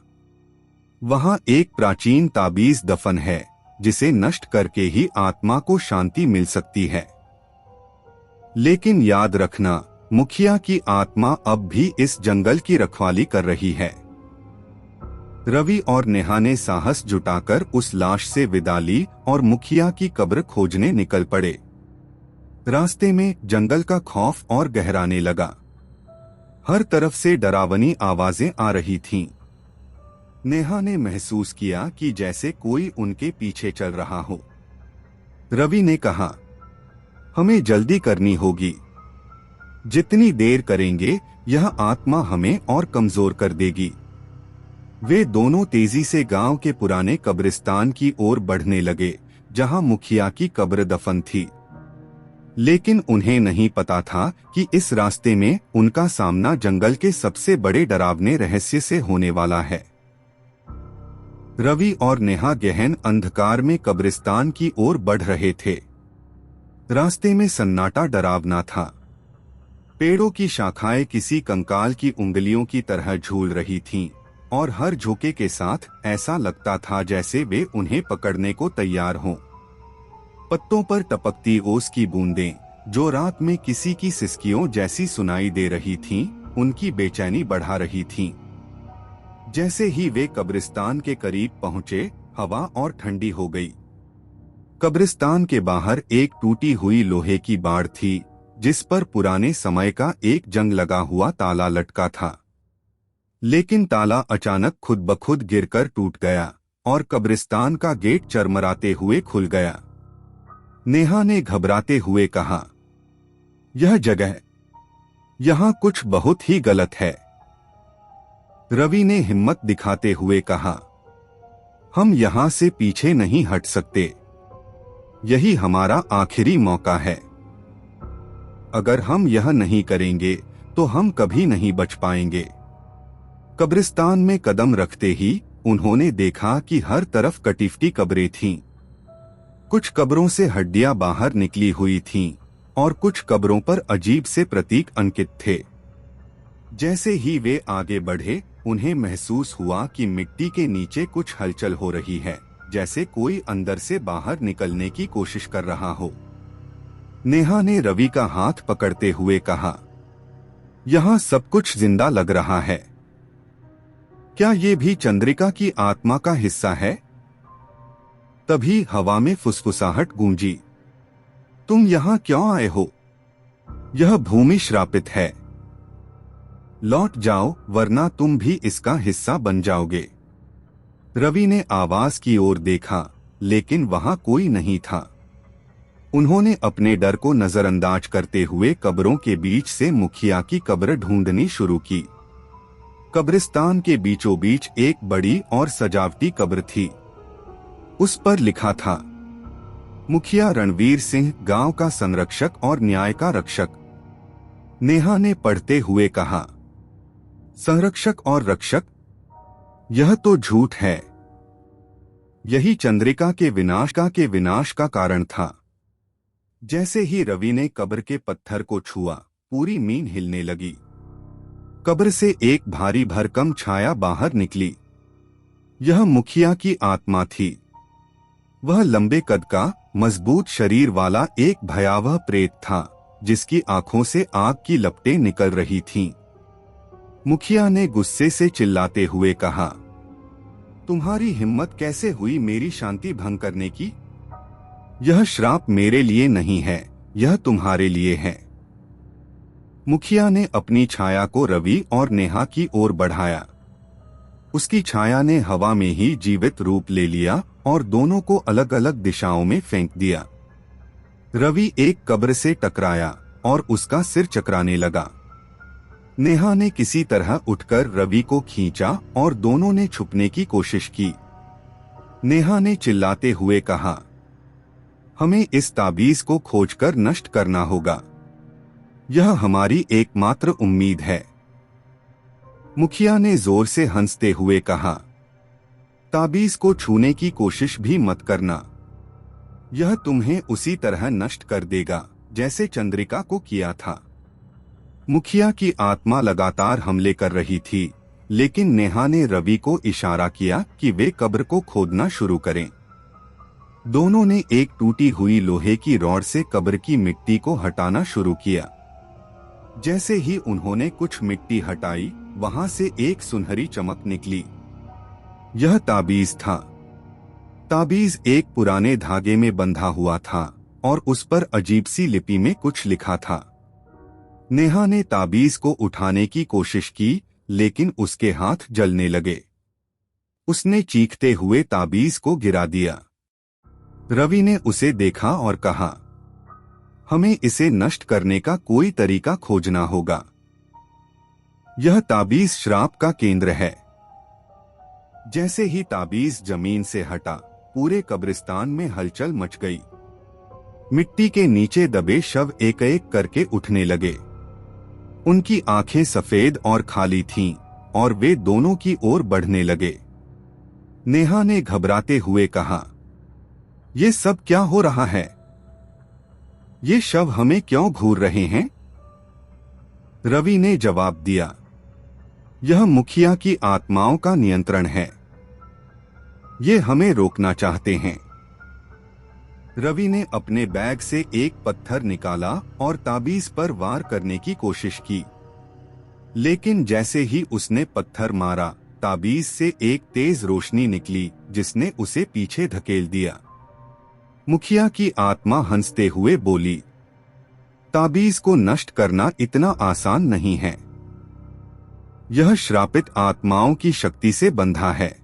वहां एक प्राचीन ताबीज दफन है जिसे नष्ट करके ही आत्मा को शांति मिल सकती है। लेकिन याद रखना, मुखिया की आत्मा अब भी इस जंगल की रखवाली कर रही है। रवि और नेहा ने साहस जुटाकर उस लाश से विदा ली और मुखिया की कब्र खोजने निकल पड़े। रास्ते में जंगल का खौफ और गहराने लगा। हर तरफ से डरावनी आवाजें आ रही थीं। नेहा ने महसूस किया कि जैसे कोई उनके पीछे चल रहा हो। रवि ने कहा, हमें जल्दी करनी होगी। जितनी देर करेंगे यह आत्मा हमें और कमजोर कर देगी। वे दोनों तेजी से गांव के पुराने कब्रिस्तान की ओर बढ़ने लगे जहां मुखिया की कब्र दफन थी। लेकिन उन्हें नहीं पता था कि इस रास्ते में उनका सामना जंगल के सबसे बड़े डरावने रहस्य से होने वाला है। रवि और नेहा गहन अंधकार में कब्रिस्तान की ओर बढ़ रहे थे। रास्ते में सन्नाटा डरावना था। पेड़ों की शाखाएं किसी कंकाल की उंगलियों की तरह झूल रही थीं और हर झोंके के साथ ऐसा लगता था जैसे वे उन्हें पकड़ने को तैयार हों। पत्तों पर टपकती ओस की बूंदें, जो रात में किसी की सिसकियों जैसी सुनाई दे रही थीं, उनकी बेचैनी बढ़ा रही थीं। जैसे ही वे कब्रिस्तान के करीब पहुंचे, हवा और ठंडी हो गई। कब्रिस्तान के बाहर एक टूटी हुई लोहे की बाड़ थी जिस पर पुराने समय का एक जंग लगा हुआ ताला लटका था। लेकिन ताला अचानक खुद ब खुद गिरकर टूट गया और कब्रिस्तान का गेट चरमराते हुए खुल गया। नेहा ने घबराते हुए कहा, यह जगह, यहाँ कुछ बहुत ही गलत है। रवि ने हिम्मत दिखाते हुए कहा, हम यहाँ से पीछे नहीं हट सकते। यही हमारा आखिरी मौका है। अगर हम यह नहीं करेंगे तो हम कभी नहीं बच पाएंगे। कब्रिस्तान में कदम रखते ही उन्होंने देखा कि हर तरफ कटीफटी कब्रें थीं। कुछ कब्रों से हड्डियां बाहर निकली हुई थीं और कुछ कब्रों पर अजीब से प्रतीक अंकित थे। जैसे ही वे आगे बढ़े, उन्हें महसूस हुआ कि मिट्टी के नीचे कुछ हलचल हो रही है, जैसे कोई अंदर से बाहर निकलने की कोशिश कर रहा हो। नेहा ने रवि का हाथ पकड़ते हुए कहा, यहाँ सब कुछ जिंदा लग रहा है। क्या ये भी चंद्रिका की आत्मा का हिस्सा है? तभी हवा में फुसफुसाहट गूंजी, तुम यहाँ क्यों आए हो? यह भूमि श्रापित है। लौट जाओ वरना तुम भी इसका हिस्सा बन जाओगे। रवि ने आवाज की ओर देखा, लेकिन वहां कोई नहीं था। उन्होंने अपने डर को नजरअंदाज करते हुए कब्रों के बीच से मुखिया की कब्र ढूंढनी शुरू की। कब्रिस्तान के बीचों बीच एक बड़ी और सजावटी कब्र थी। उस पर लिखा था, मुखिया रणवीर सिंह, गांव का संरक्षक और न्याय का रक्षक। नेहा ने पढ़ते हुए कहा, संरक्षक और रक्षक? यह तो झूठ है। यही चंद्रिका के विनाश का कारण था। जैसे ही रवि ने कब्र के पत्थर को छुआ, पूरी मीन हिलने लगी। कब्र से एक भारी भरकम छाया बाहर निकली। यह मुखिया की आत्मा थी। वह लंबे कद का, मजबूत शरीर वाला एक भयावह प्रेत था, जिसकी आंखों से आग की लपटें निकल रही थीं। मुखिया ने गुस्से से चिल्लाते हुए कहा, तुम्हारी हिम्मत कैसे हुई मेरी शांति भंग करने की? यह श्राप मेरे लिए नहीं है, यह तुम्हारे लिए है। मुखिया ने अपनी छाया को रवि और नेहा की ओर बढ़ाया। उसकी छाया ने हवा में ही जीवित रूप ले लिया और दोनों को अलग अलग दिशाओं में फेंक दिया। रवि एक कब्र से टकराया और उसका सिर चकराने लगा। नेहा ने किसी तरह उठकर रवि को खींचा और दोनों ने छुपने की कोशिश की। नेहा ने चिल्लाते हुए कहा, हमें इस ताबीज को खोजकर नष्ट करना होगा। यह हमारी एकमात्र उम्मीद है। मुखिया ने जोर से हंसते हुए कहा, ताबीज को छूने की कोशिश भी मत करना, यह तुम्हें उसी तरह नष्ट कर देगा जैसे चंद्रिका को किया था। मुखिया की आत्मा लगातार हमले कर रही थी, लेकिन नेहा ने रवि को इशारा किया कि वे कब्र को खोदना शुरू करें। दोनों ने एक टूटी हुई लोहे की रॉड से कब्र की मिट्टी को हटाना शुरू किया। जैसे ही उन्होंने कुछ मिट्टी हटाई, वहां से एक सुनहरी चमक निकली। यह ताबीज था। ताबीज एक पुराने धागे में बंधा हुआ था और उस पर अजीब सी लिपि में कुछ लिखा था। नेहा ने ताबीज को उठाने की कोशिश की, लेकिन उसके हाथ जलने लगे। उसने चीखते हुए ताबीज को गिरा दिया। रवि ने उसे देखा और कहा, हमें इसे नष्ट करने का कोई तरीका खोजना होगा। यह ताबीज श्राप का केंद्र है। जैसे ही ताबीज जमीन से हटा, पूरे कब्रिस्तान में हलचल मच गई। मिट्टी के नीचे दबे शव एक एक करके उठने लगे। उनकी आंखें सफेद और खाली थीं और वे दोनों की ओर बढ़ने लगे। नेहा ने घबराते हुए कहा, ये सब क्या हो रहा है? ये शव हमें क्यों घूर रहे हैं? रवि ने जवाब दिया, यह मुखिया की आत्माओं का नियंत्रण है। ये हमें रोकना चाहते हैं। रवि ने अपने बैग से एक पत्थर निकाला और ताबीज पर वार करने की कोशिश की, लेकिन जैसे ही उसने पत्थर मारा, ताबीज से एक तेज रोशनी निकली जिसने उसे पीछे धकेल दिया। मुखिया की आत्मा हंसते हुए बोली, ताबीज को नष्ट करना इतना आसान नहीं है। यह श्रापित आत्माओं की शक्ति से बंधा है।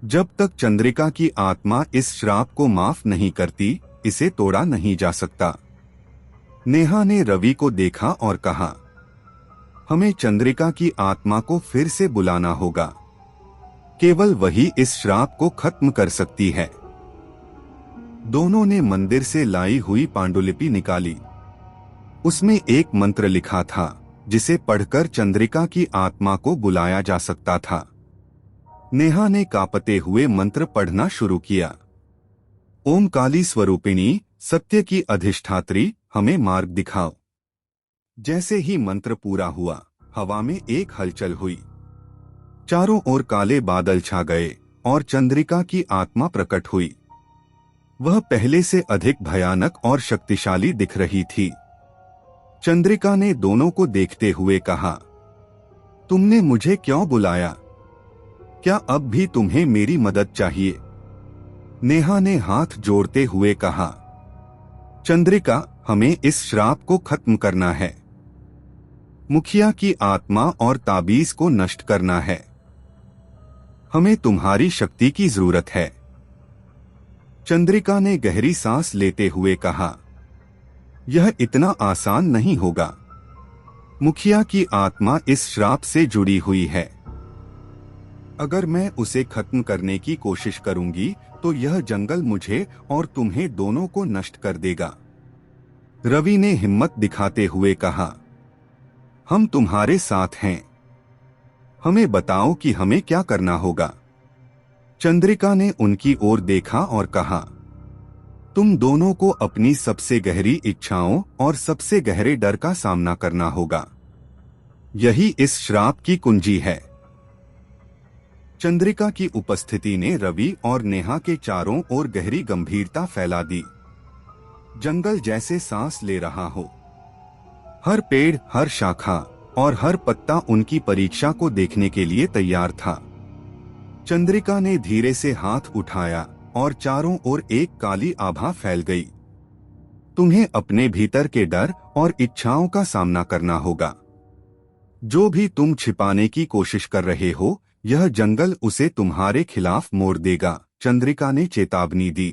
जब तक चंद्रिका की आत्मा इस श्राप को माफ नहीं करती, इसे तोड़ा नहीं जा सकता। नेहा ने रवि को देखा और कहा, हमें चंद्रिका की आत्मा को फिर से बुलाना होगा। केवल वही इस श्राप को खत्म कर सकती है। दोनों ने मंदिर से लाई हुई पांडुलिपि निकाली। उसमें एक मंत्र लिखा था जिसे पढ़कर चंद्रिका की आत्मा को बुलाया जा सकता था। नेहा ने कांपते हुए मंत्र पढ़ना शुरू किया। ओम काली स्वरूपिणी, सत्य की अधिष्ठात्री, हमें मार्ग दिखाओ। जैसे ही मंत्र पूरा हुआ, हवा में एक हलचल हुई। चारों ओर काले बादल छा गए और चंद्रिका की आत्मा प्रकट हुई। वह पहले से अधिक भयानक और शक्तिशाली दिख रही थी। चंद्रिका ने दोनों को देखते हुए कहा, तुमने मुझे क्यों बुलाया? क्या अब भी तुम्हें मेरी मदद चाहिए? नेहा ने हाथ जोड़ते हुए कहा, चंद्रिका, हमें इस श्राप को खत्म करना है। मुखिया की आत्मा और ताबीज को नष्ट करना है। हमें तुम्हारी शक्ति की जरूरत है। चंद्रिका ने गहरी सांस लेते हुए कहा, यह इतना आसान नहीं होगा। मुखिया की आत्मा इस श्राप से जुड़ी हुई है। अगर मैं उसे खत्म करने की कोशिश करूंगी तो यह जंगल मुझे और तुम्हें दोनों को नष्ट कर देगा। रवि ने हिम्मत दिखाते हुए कहा, हम तुम्हारे साथ हैं। हमें बताओ कि हमें क्या करना होगा। चंद्रिका ने उनकी ओर देखा और कहा, तुम दोनों को अपनी सबसे गहरी इच्छाओं और सबसे गहरे डर का सामना करना होगा। यही इस श्राप की कुंजी है। चंद्रिका की उपस्थिति ने रवि और नेहा के चारों ओर गहरी गंभीरता फैला दी। जंगल जैसे सांस ले रहा हो। हर पेड़, हर शाखा और हर पत्ता उनकी परीक्षा को देखने के लिए तैयार था। चंद्रिका ने धीरे से हाथ उठाया और चारों ओर एक काली आभा फैल गई। तुम्हें अपने भीतर के डर और इच्छाओं का सामना करना होगा। जो भी तुम छिपाने की कोशिश कर रहे हो, यह जंगल उसे तुम्हारे खिलाफ मोड़ देगा, चंद्रिका ने चेतावनी दी।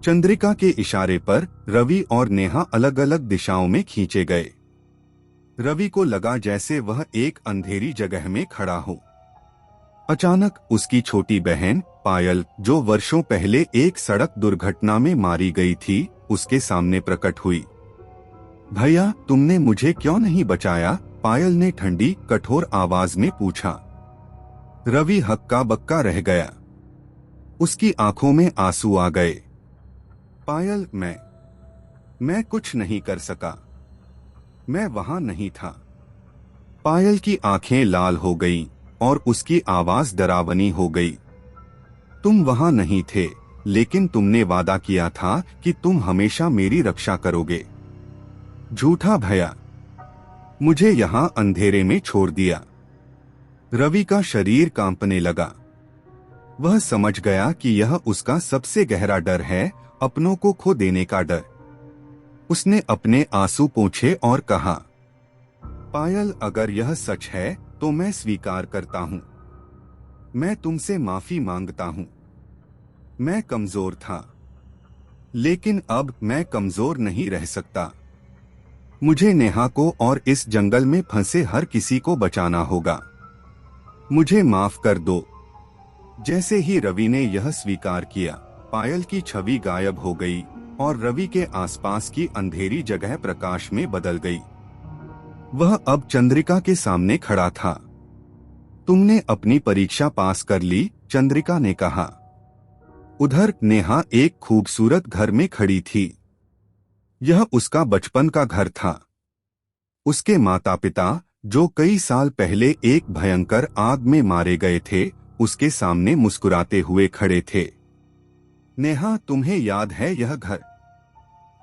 चंद्रिका के इशारे पर रवि और नेहा अलग अलग दिशाओं में खींचे गए। रवि को लगा जैसे वह एक अंधेरी जगह में खड़ा हो। अचानक उसकी छोटी बहन पायल, जो वर्षों पहले एक सड़क दुर्घटना में मारी गई थी, उसके सामने प्रकट हुई। भैया, तुमने मुझे क्यों नहीं बचाया? पायल ने ठंडी कठोर आवाज में पूछा। रवि हक्का बक्का रह गया। उसकी आंखों में आंसू आ गए। पायल, मैं कुछ नहीं कर सका। मैं वहां नहीं था। पायल की आंखें लाल हो गईं और उसकी आवाज डरावनी हो गई। तुम वहां नहीं थे, लेकिन तुमने वादा किया था कि तुम हमेशा मेरी रक्षा करोगे। झूठा भैया, मुझे यहां अंधेरे में छोड़ दिया। रवि का शरीर कांपने लगा। वह समझ गया कि यह उसका सबसे गहरा डर है, अपनों को खो देने का डर। उसने अपने आंसू पोंछे और कहा, पायल, अगर यह सच है तो मैं स्वीकार करता हूं। मैं तुमसे माफी मांगता हूं। मैं कमजोर था, लेकिन अब मैं कमजोर नहीं रह सकता। मुझे नेहा को और इस जंगल में फंसे हर किसी को बचाना होगा। मुझे माफ कर दो। जैसे ही रवि ने यह स्वीकार किया, पायल की छवि गायब हो गई और रवि के आसपास की अंधेरी जगह प्रकाश में बदल गई। वह अब चंद्रिका के सामने खड़ा था। तुमने अपनी परीक्षा पास कर ली, चंद्रिका ने कहा। उधर नेहा एक खूबसूरत घर में खड़ी थी। यह उसका बचपन का घर था। उसके माता पिता, जो कई साल पहले एक भयंकर आग में मारे गए थे, उसके सामने मुस्कुराते हुए खड़े थे। नेहा, तुम्हें याद है यह घर?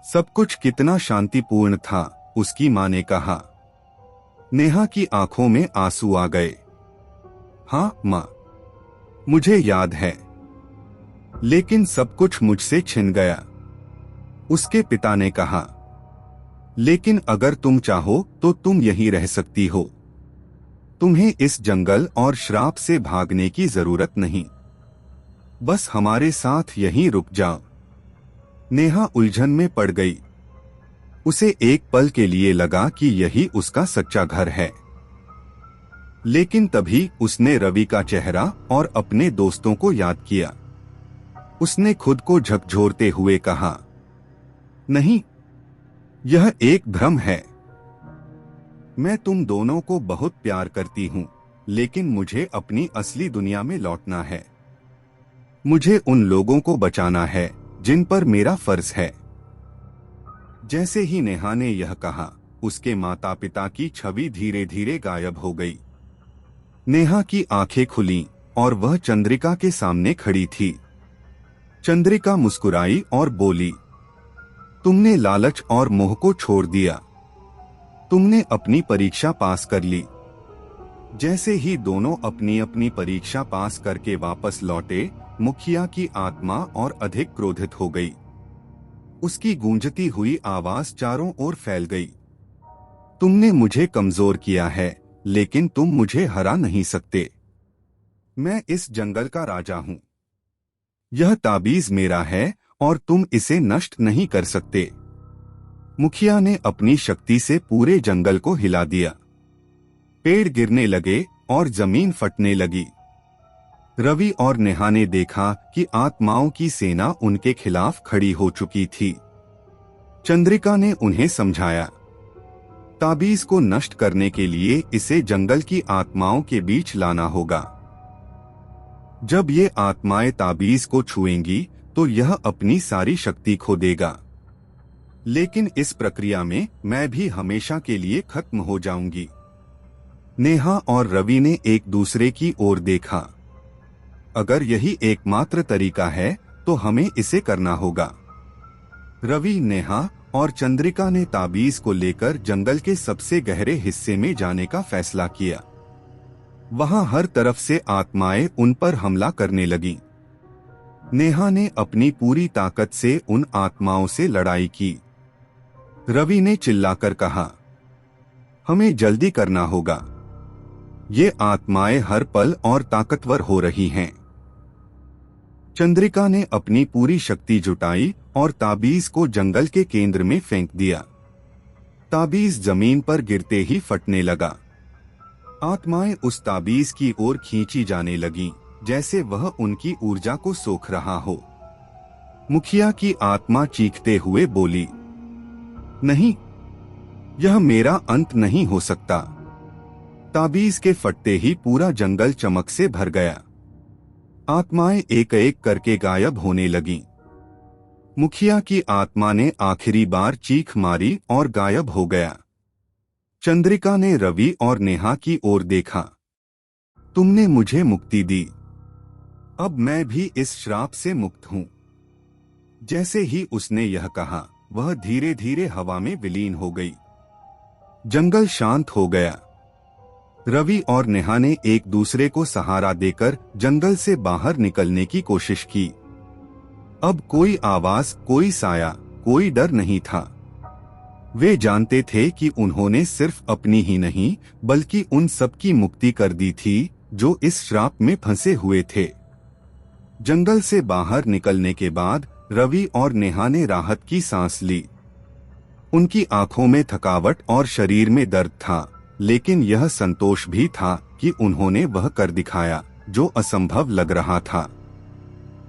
सब कुछ कितना शांतिपूर्ण था, उसकी मां ने कहा। नेहा की आंखों में आंसू आ गए। हाँ मां, मुझे याद है, लेकिन सब कुछ मुझसे छिन गया। उसके पिता ने कहा, लेकिन अगर तुम चाहो तो तुम यहीं रह सकती हो। तुम्हें इस जंगल और श्राप से भागने की जरूरत नहीं। बस हमारे साथ यहीं रुक जाओ। नेहा उलझन में पड़ गई। उसे एक पल के लिए लगा कि यही उसका सच्चा घर है। लेकिन तभी उसने रवि का चेहरा और अपने दोस्तों को याद किया। उसने खुद को झकझोरते हुए कहा, नहीं, यह एक भ्रम है। मैं तुम दोनों को बहुत प्यार करती हूं, लेकिन मुझे अपनी असली दुनिया में लौटना है। मुझे उन लोगों को बचाना है जिन पर मेरा फर्ज है। जैसे ही नेहा ने यह कहा, उसके माता पिता की छवि धीरे धीरे गायब हो गई। नेहा की आंखें खुलीं और वह चंद्रिका के सामने खड़ी थी। चंद्रिका मुस्कुराई और बोली, तुमने लालच और मोह को छोड़ दिया। तुमने अपनी परीक्षा पास कर ली। जैसे ही दोनों अपनी अपनी परीक्षा पास करके वापस लौटे, मुखिया की आत्मा और अधिक क्रोधित हो गई। उसकी गूंजती हुई आवाज चारों ओर फैल गई। तुमने मुझे कमजोर किया है, लेकिन तुम मुझे हरा नहीं सकते। मैं इस जंगल का राजा हूं। यह ताबीज मेरा है और तुम इसे नष्ट नहीं कर सकते। मुखिया ने अपनी शक्ति से पूरे जंगल को हिला दिया। पेड़ गिरने लगे और जमीन फटने लगी। रवि और नेहा ने देखा कि आत्माओं की सेना उनके खिलाफ खड़ी हो चुकी थी। चंद्रिका ने उन्हें समझाया, ताबीज को नष्ट करने के लिए इसे जंगल की आत्माओं के बीच लाना होगा। जब ये आत्माएं ताबीज को छुएंगी तो यह अपनी सारी शक्ति खो देगा। लेकिन इस प्रक्रिया में मैं भी हमेशा के लिए खत्म हो जाऊंगी। नेहा और रवि ने एक दूसरे की ओर देखा। अगर यही एकमात्र तरीका है तो हमें इसे करना होगा। रवि, नेहा और चंद्रिका ने ताबीज को लेकर जंगल के सबसे गहरे हिस्से में जाने का फैसला किया। वहां हर तरफ से आत्माएं उन पर हमला करने लगीं। नेहा ने अपनी पूरी ताकत से उन आत्माओं से लड़ाई की। रवि ने चिल्लाकर कहा, हमें जल्दी करना होगा। ये आत्माएं हर पल और ताकतवर हो रही हैं। चंद्रिका ने अपनी पूरी शक्ति जुटाई और ताबीज को जंगल के केंद्र में फेंक दिया। ताबीज जमीन पर गिरते ही फटने लगा। आत्माएं उस ताबीज की ओर खींची जाने लगीं, जैसे वह उनकी ऊर्जा को सोख रहा हो। मुखिया की आत्मा चीखते हुए बोली, नहीं, यह मेरा अंत नहीं हो सकता। ताबीज के फटते ही पूरा जंगल चमक से भर गया। आत्माएं एक एक करके गायब होने लगीं। मुखिया की आत्मा ने आखिरी बार चीख मारी और गायब हो गया। चंद्रिका ने रवि और नेहा की ओर देखा। तुमने मुझे मुक्ति दी, अब मैं भी इस श्राप से मुक्त हूं। जैसे ही उसने यह कहा, वह धीरे धीरे हवा में विलीन हो गई। जंगल शांत हो गया। रवि और नेहा ने एक दूसरे को सहारा देकर जंगल से बाहर निकलने की कोशिश की। अब कोई आवाज, कोई साया, कोई डर नहीं था। वे जानते थे कि उन्होंने सिर्फ अपनी ही नहीं, बल्कि उन सबकी मुक्ति कर दी थी जो इस श्राप में फंसे हुए थे। जंगल से बाहर निकलने के बाद रवि और नेहा ने राहत की सांस ली। उनकी आंखों में थकावट और शरीर में दर्द था, लेकिन यह संतोष भी था कि उन्होंने वह कर दिखाया जो असंभव लग रहा था।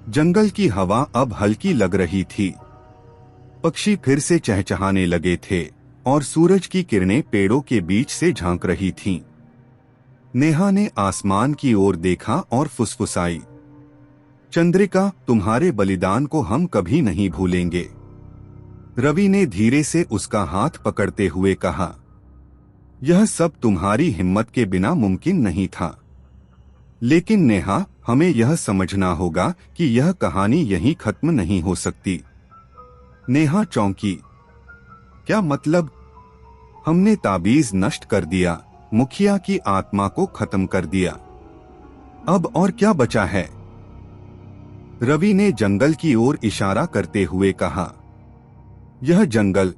जंगल की हवा अब हल्की लग रही थी। पक्षी फिर से चहचहाने लगे थे और सूरज की किरणें पेड़ों के बीच से झांक रही थीं। नेहा ने आसमान की ओर देखा और फुसफुसाई, चंद्रिका, तुम्हारे बलिदान को हम कभी नहीं भूलेंगे। रवि ने धीरे से उसका हाथ पकड़ते हुए कहा, यह सब तुम्हारी हिम्मत के बिना मुमकिन नहीं था। लेकिन नेहा, हमें यह समझना होगा कि यह कहानी यहीं खत्म नहीं हो सकती। नेहा चौंकी। क्या मतलब? हमने ताबीज नष्ट कर दिया, मुखिया की आत्मा को खत्म कर दिया, अब और क्या बचा है? रवि ने जंगल की ओर इशारा करते हुए कहा, यह जंगल,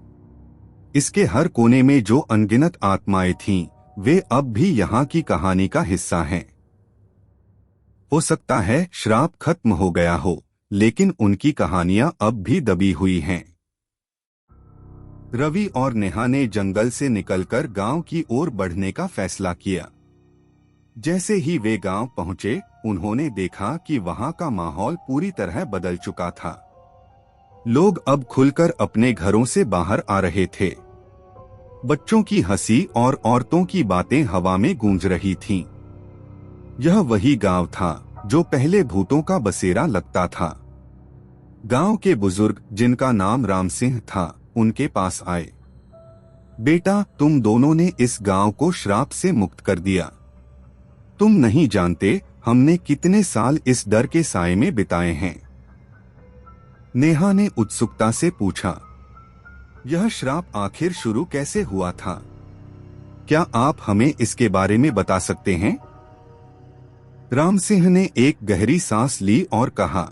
इसके हर कोने में जो अनगिनत आत्माएं थीं, वे अब भी यहाँ की कहानी का हिस्सा हैं। हो सकता है श्राप खत्म हो गया हो, लेकिन उनकी कहानियां अब भी दबी हुई हैं। रवि और नेहा ने जंगल से निकलकर गांव की ओर बढ़ने का फैसला किया। जैसे ही वे गांव पहुंचे, उन्होंने देखा कि वहां का माहौल पूरी तरह बदल चुका था। लोग अब खुलकर अपने घरों से बाहर आ रहे थे। बच्चों की हंसी और औरतों की बातें हवा में गूंज रही थीं। यह वही गांव था जो पहले भूतों का बसेरा लगता था। गांव के बुजुर्ग, जिनका नाम राम सिंह था, उनके पास आए। बेटा, तुम दोनों ने इस गांव को श्राप से मुक्त कर दिया। तुम नहीं जानते हमने कितने साल इस डर के साए में बिताए हैं। नेहा ने उत्सुकता से पूछा, यह श्राप आखिर शुरू कैसे हुआ था? क्या आप हमें इसके बारे में बता सकते हैं? राम सिंह ने एक गहरी सांस ली और कहा,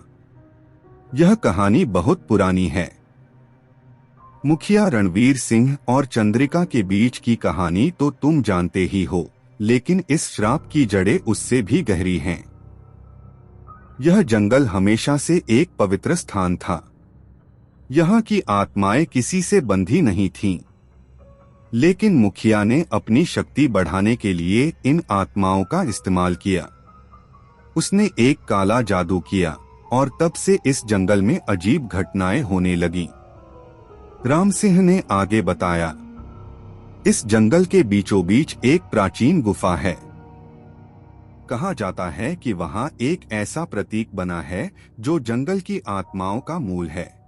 यह कहानी बहुत पुरानी है। मुखिया रणवीर सिंह और चंद्रिका के बीच की कहानी तो तुम जानते ही हो, लेकिन इस श्राप की जड़ें उससे भी गहरी हैं। यह जंगल हमेशा से एक पवित्र स्थान था। यहाँ की आत्माएं किसी से बंधी नहीं थीं। लेकिन मुखिया ने अपनी शक्ति बढ़ाने के लिए इन आत्माओं का इस्तेमाल किया। उसने एक काला जादू किया और तब से इस जंगल में अजीब घटनाएं होने लगीं। राम सिंह ने आगे बताया, इस जंगल के बीचों बीच एक प्राचीन गुफा है। कहा जाता है कि वहां एक ऐसा प्रतीक बना है जो जंगल की आत्माओं का मूल है।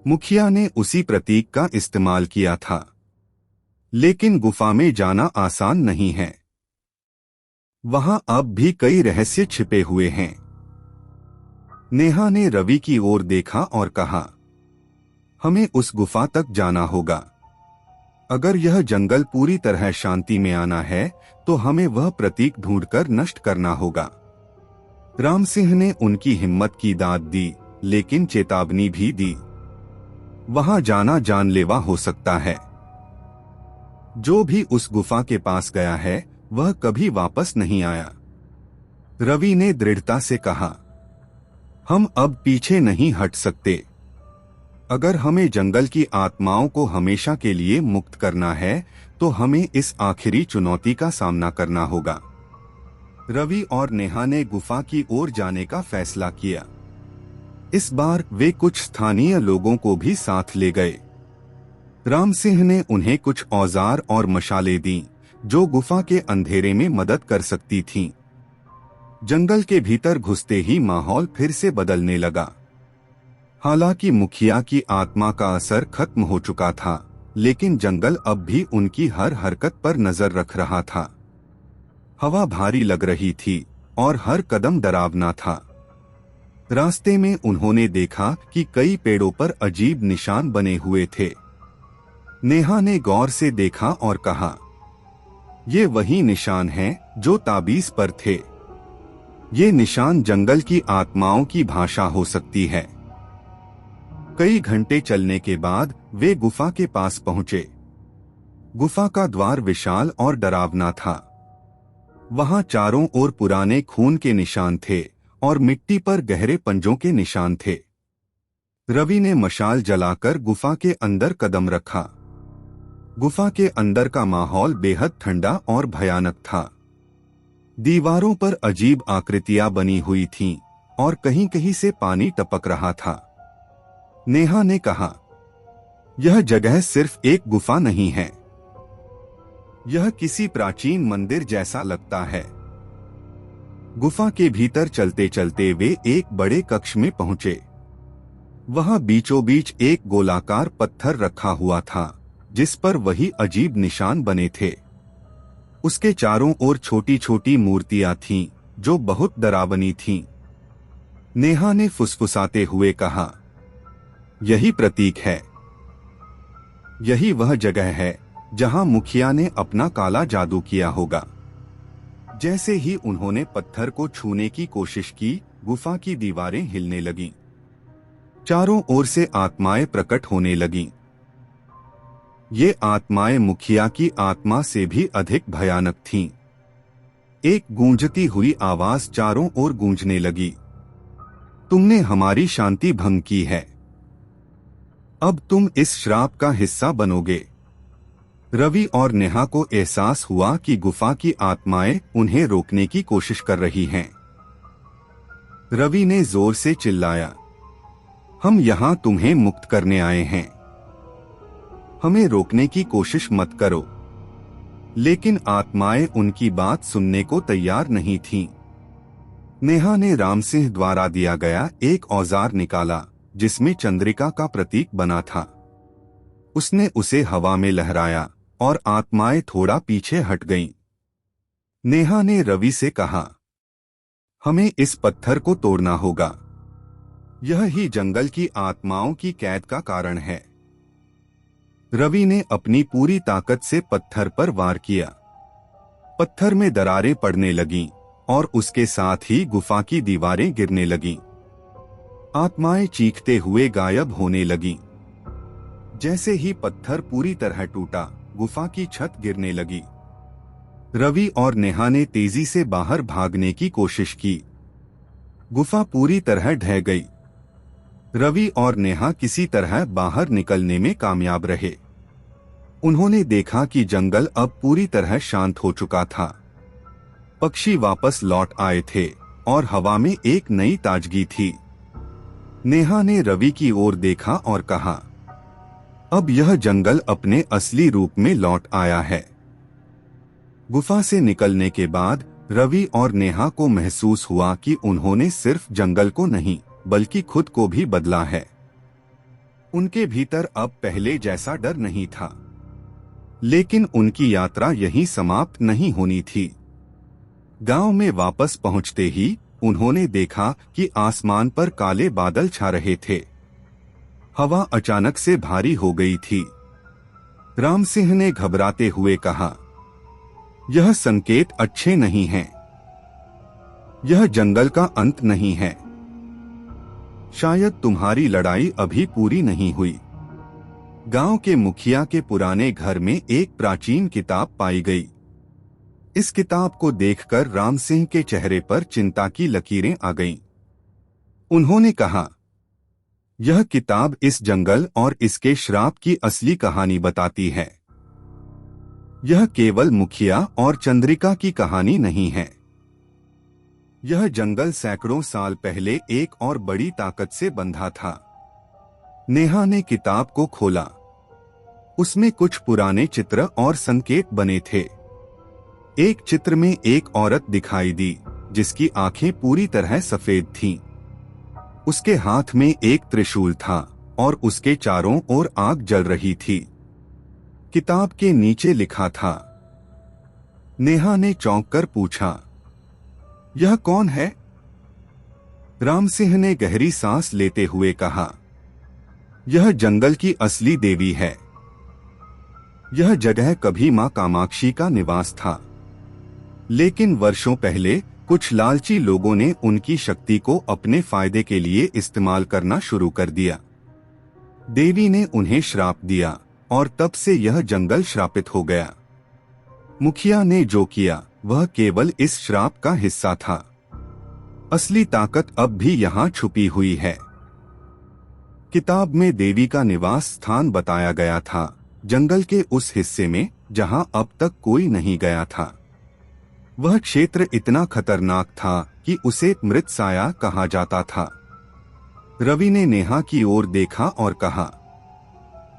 मुखिया ने उसी प्रतीक का इस्तेमाल किया था। लेकिन गुफा में जाना आसान नहीं है। वहां अब भी कई रहस्य छिपे हुए हैं। नेहा ने रवि की ओर देखा और कहा, हमें उस गुफा तक जाना होगा। अगर यह जंगल पूरी तरह शांति में आना है, तो हमें वह प्रतीक ढूंढकर नष्ट करना होगा। राम सिंह ने उनकी हिम्मत की दाद दी, लेकिन चेतावनी भी दी। वहां जाना जानलेवा हो सकता है। जो भी उस गुफा के पास गया है, वह कभी वापस नहीं आया। रवि ने दृढ़ता से कहा, हम अब पीछे नहीं हट सकते। अगर हमें जंगल की आत्माओं को हमेशा के लिए मुक्त करना है, तो हमें इस आखिरी चुनौती का सामना करना होगा। रवि और नेहा ने गुफा की ओर जाने का फैसला किया। इस बार वे कुछ स्थानीय लोगों को भी साथ ले गए। राम सिंह ने उन्हें कुछ औजार और मशालें दी जो गुफा के अंधेरे में मदद कर सकती थीं। जंगल के भीतर घुसते ही माहौल फिर से बदलने लगा। हालांकि मुखिया की आत्मा का असर खत्म हो चुका था, लेकिन जंगल अब भी उनकी हर हरकत पर नजर रख रहा था। हवा भारी लग रही थी और हर कदम डरावना था। रास्ते में उन्होंने देखा कि कई पेड़ों पर अजीब निशान बने हुए थे। नेहा ने गौर से देखा और कहा, ये वही निशान हैं जो ताबीज पर थे। ये निशान जंगल की आत्माओं की भाषा हो सकती है। कई घंटे चलने के बाद वे गुफा के पास पहुंचे। गुफा का द्वार विशाल और डरावना था। वहां चारों ओर पुराने खून के निशान थे और मिट्टी पर गहरे पंजों के निशान थे। रवि ने मशाल जलाकर गुफा के अंदर कदम रखा। गुफा के अंदर का माहौल बेहद ठंडा और भयानक था। दीवारों पर अजीब आकृतियां बनी हुई थीं और कहीं-कहीं से पानी टपक रहा था। नेहा ने कहा, यह जगह सिर्फ एक गुफा नहीं है, यह किसी प्राचीन मंदिर जैसा लगता है। गुफा के भीतर चलते चलते वे एक बड़े कक्ष में पहुंचे। वहां बीचों बीच एक गोलाकार पत्थर रखा हुआ था जिस पर वही अजीब निशान बने थे। उसके चारों ओर छोटी छोटी मूर्तियां थीं जो बहुत डरावनी थीं। नेहा ने फुसफुसाते हुए कहा, यही प्रतीक है, यही वह जगह है जहां मुखिया ने अपना काला जादू किया होगा। जैसे ही उन्होंने पत्थर को छूने की कोशिश की, गुफा की दीवारें हिलने लगीं। चारों ओर से आत्माएं प्रकट होने लगीं। ये आत्माएं मुखिया की आत्मा से भी अधिक भयानक थीं। एक गूंजती हुई आवाज चारों ओर गूंजने लगी, तुमने हमारी शांति भंग की है, अब तुम इस श्राप का हिस्सा बनोगे। रवि और नेहा को एहसास हुआ कि गुफा की आत्माएं उन्हें रोकने की कोशिश कर रही हैं। रवि ने जोर से चिल्लाया, हम यहां तुम्हें मुक्त करने आए हैं, हमें रोकने की कोशिश मत करो। लेकिन आत्माएं उनकी बात सुनने को तैयार नहीं थीं। नेहा ने राम सिंह द्वारा दिया गया एक औजार निकाला जिसमें चंद्रिका का प्रतीक बना था। उसने उसे हवा में लहराया और आत्माएं थोड़ा पीछे हट गईं। नेहा ने रवि से कहा, हमें इस पत्थर को तोड़ना होगा, यह ही जंगल की आत्माओं की कैद का कारण है। रवि ने अपनी पूरी ताकत से पत्थर पर वार किया। पत्थर में दरारें पड़ने लगीं और उसके साथ ही गुफा की दीवारें गिरने लगीं। आत्माएं चीखते हुए गायब होने लगीं। जैसे ही पत्थर पूरी तरह टूटा, गुफा की छत गिरने लगी। रवि और नेहा ने तेजी से बाहर भागने की कोशिश की। गुफा पूरी तरह ढह गई। रवि और नेहा किसी तरह बाहर निकलने में कामयाब रहे। उन्होंने देखा कि जंगल अब पूरी तरह शांत हो चुका था। पक्षी वापस लौट आए थे और हवा में एक नई ताजगी थी। नेहा ने रवि की ओर देखा और कहा, अब यह जंगल अपने असली रूप में लौट आया है। गुफा से निकलने के बाद रवि और नेहा को महसूस हुआ कि उन्होंने सिर्फ जंगल को नहीं बल्कि खुद को भी बदला है। उनके भीतर अब पहले जैसा डर नहीं था। लेकिन उनकी यात्रा यहीं समाप्त नहीं होनी थी। गांव में वापस पहुंचते ही उन्होंने देखा कि आसमान पर काले बादल छा रहे थे। हवा अचानक से भारी हो गई थी। राम सिंह ने घबराते हुए कहा, यह संकेत अच्छे नहीं हैं। यह जंगल का अंत नहीं है। शायद तुम्हारी लड़ाई अभी पूरी नहीं हुई। गांव के मुखिया के पुराने घर में एक प्राचीन किताब पाई गई। इस किताब को देखकर राम सिंह के चेहरे पर चिंता की लकीरें आ गईं। उन्होंने कहा, यह किताब इस जंगल और इसके श्राप की असली कहानी बताती है। यह केवल मुखिया और चंद्रिका की कहानी नहीं है। यह जंगल सैकड़ों साल पहले एक और बड़ी ताकत से बंधा था। नेहा ने किताब को खोला। उसमें कुछ पुराने चित्र और संकेत बने थे। एक चित्र में एक औरत दिखाई दी जिसकी आंखें पूरी तरह सफेद थीं। उसके हाथ में एक त्रिशूल था और उसके चारों ओर आग जल रही थी। किताब के नीचे लिखा था। नेहा ने चौंक कर पूछा, यह कौन है? राम सिंह ने गहरी सांस लेते हुए कहा, यह जंगल की असली देवी है। यह जगह कभी मां कामाक्षी का निवास था, लेकिन वर्षों पहले कुछ लालची लोगों ने उनकी शक्ति को अपने फायदे के लिए इस्तेमाल करना शुरू कर दिया। देवी ने उन्हें श्राप दिया और तब से यह जंगल श्रापित हो गया। मुखिया ने जो किया वह केवल इस श्राप का हिस्सा था। असली ताकत अब भी यहाँ छुपी हुई है। किताब में देवी का निवास स्थान बताया गया था, जंगल के उस हिस्से में जहाँ अब तक कोई नहीं गया था। वह क्षेत्र इतना खतरनाक था कि उसे मृत साया कहा जाता था। रवि ने नेहा की ओर देखा और कहा,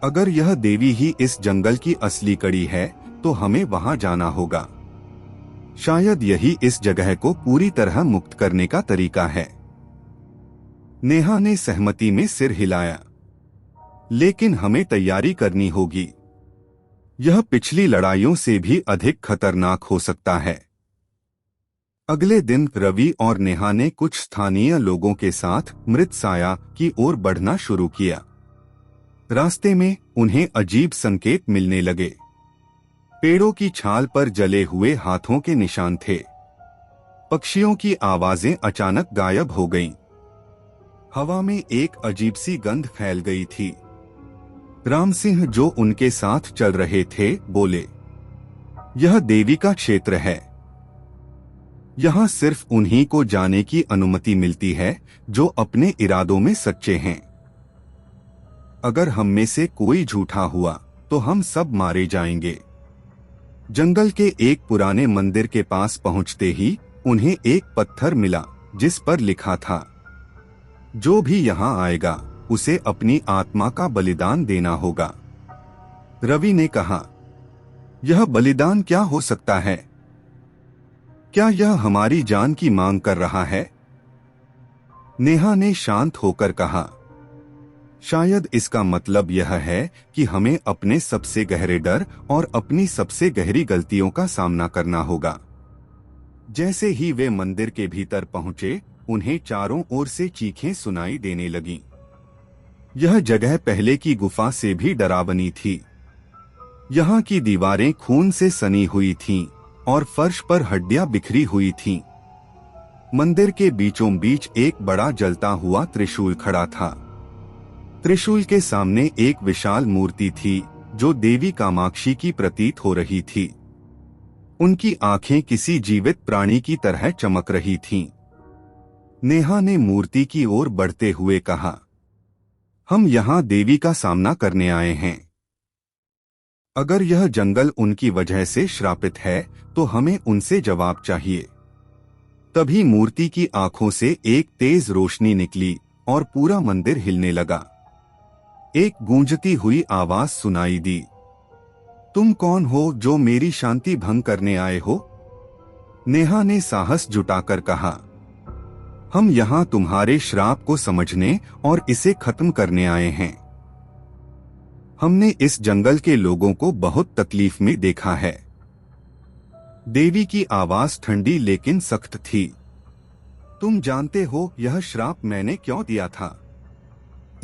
अगर यह देवी ही इस जंगल की असली कड़ी है तो हमें वहां जाना होगा। शायद यही इस जगह को पूरी तरह मुक्त करने का तरीका है। नेहा ने सहमति में सिर हिलाया। लेकिन हमें तैयारी करनी होगी। यह पिछली लड़ाइयों से भी अधिक खतरनाक हो सकता है। अगले दिन रवि और नेहा ने कुछ स्थानीय लोगों के साथ मृत साया की ओर बढ़ना शुरू किया। रास्ते में उन्हें अजीब संकेत मिलने लगे। पेड़ों की छाल पर जले हुए हाथों के निशान थे। पक्षियों की आवाजें अचानक गायब हो गईं। हवा में एक अजीब सी गंध फैल गई थी। राम सिंह जो उनके साथ चल रहे थे बोले, यह देवी का क्षेत्र है। यहाँ सिर्फ उन्हीं को जाने की अनुमति मिलती है जो अपने इरादों में सच्चे हैं। अगर हम में से कोई झूठा हुआ तो हम सब मारे जाएंगे। जंगल के एक पुराने मंदिर के पास पहुंचते ही उन्हें एक पत्थर मिला जिस पर लिखा था, जो भी यहाँ आएगा उसे अपनी आत्मा का बलिदान देना होगा। रवि ने कहा, यह बलिदान क्या हो सकता है? क्या यह हमारी जान की मांग कर रहा है? नेहा ने शांत होकर कहा, शायद इसका मतलब यह है कि हमें अपने सबसे गहरे डर और अपनी सबसे गहरी गलतियों का सामना करना होगा। जैसे ही वे मंदिर के भीतर पहुंचे, उन्हें चारों ओर से चीखें सुनाई देने लगीं। यह जगह पहले की गुफा से भी डरावनी थी। यहाँ की दीवारें खून से सनी हुई थीं और फर्श पर हड्डियां बिखरी हुई थीं। मंदिर के बीचों बीच एक बड़ा जलता हुआ त्रिशूल खड़ा था। त्रिशूल के सामने एक विशाल मूर्ति थी जो देवी कामाक्षी की प्रतीत हो रही थी। उनकी आंखें किसी जीवित प्राणी की तरह चमक रही थीं। नेहा ने मूर्ति की ओर बढ़ते हुए कहा, हम यहाँ देवी का सामना करने आए हैं। अगर यह जंगल उनकी वजह से श्रापित है तो हमें उनसे जवाब चाहिए। तभी मूर्ति की आंखों से एक तेज रोशनी निकली और पूरा मंदिर हिलने लगा। एक गूंजती हुई आवाज सुनाई दी, तुम कौन हो जो मेरी शांति भंग करने आए हो? नेहा ने साहस जुटाकर कहा, हम यहाँ तुम्हारे श्राप को समझने और इसे खत्म करने आए हैं। हमने इस जंगल के लोगों को बहुत तकलीफ में देखा है। देवी की आवाज ठंडी लेकिन सख्त थी। तुम जानते हो यह श्राप मैंने क्यों दिया था?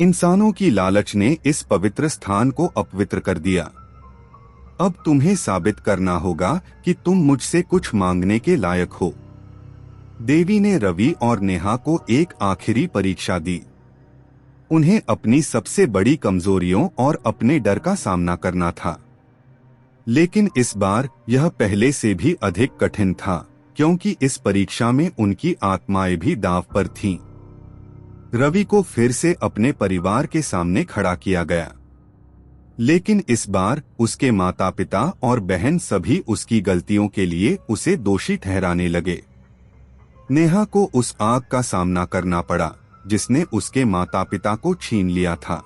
इंसानों की लालच ने इस पवित्र स्थान को अपवित्र कर दिया। अब तुम्हें साबित करना होगा कि तुम मुझसे कुछ मांगने के लायक हो। देवी ने रवि और नेहा को एक आखिरी परीक्षा दी। उन्हें अपनी सबसे बड़ी कमजोरियों और अपने डर का सामना करना था। लेकिन इस बार यह पहले से भी अधिक कठिन था, क्योंकि इस परीक्षा में उनकी आत्माएं भी दांव पर थीं। रवि को फिर से अपने परिवार के सामने खड़ा किया गया, लेकिन इस बार उसके माता पिता और बहन सभी उसकी गलतियों के लिए उसे दोषी ठहराने लगे। नेहा को उस आग का सामना करना पड़ा जिसने उसके माता पिता को छीन लिया था।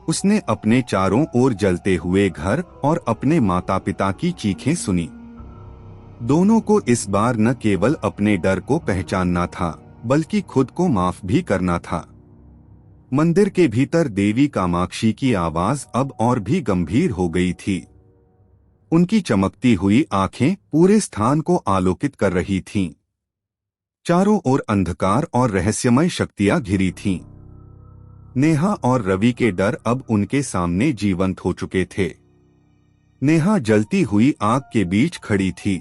उसने अपने चारों ओर जलते हुए घर और अपने माता पिता की चीखें सुनी। दोनों को इस बार न केवल अपने डर को पहचानना था, बल्कि खुद को माफ भी करना था। मंदिर के भीतर देवी कामाक्षी की आवाज अब और भी गंभीर हो गई थी। उनकी चमकती हुई आंखें पूरे स्थान को आलोकित कर रही थीं। चारों ओर अंधकार और रहस्यमय शक्तियां घिरी थीं। नेहा और रवि के डर अब उनके सामने जीवंत हो चुके थे। नेहा जलती हुई आग के बीच खड़ी थी।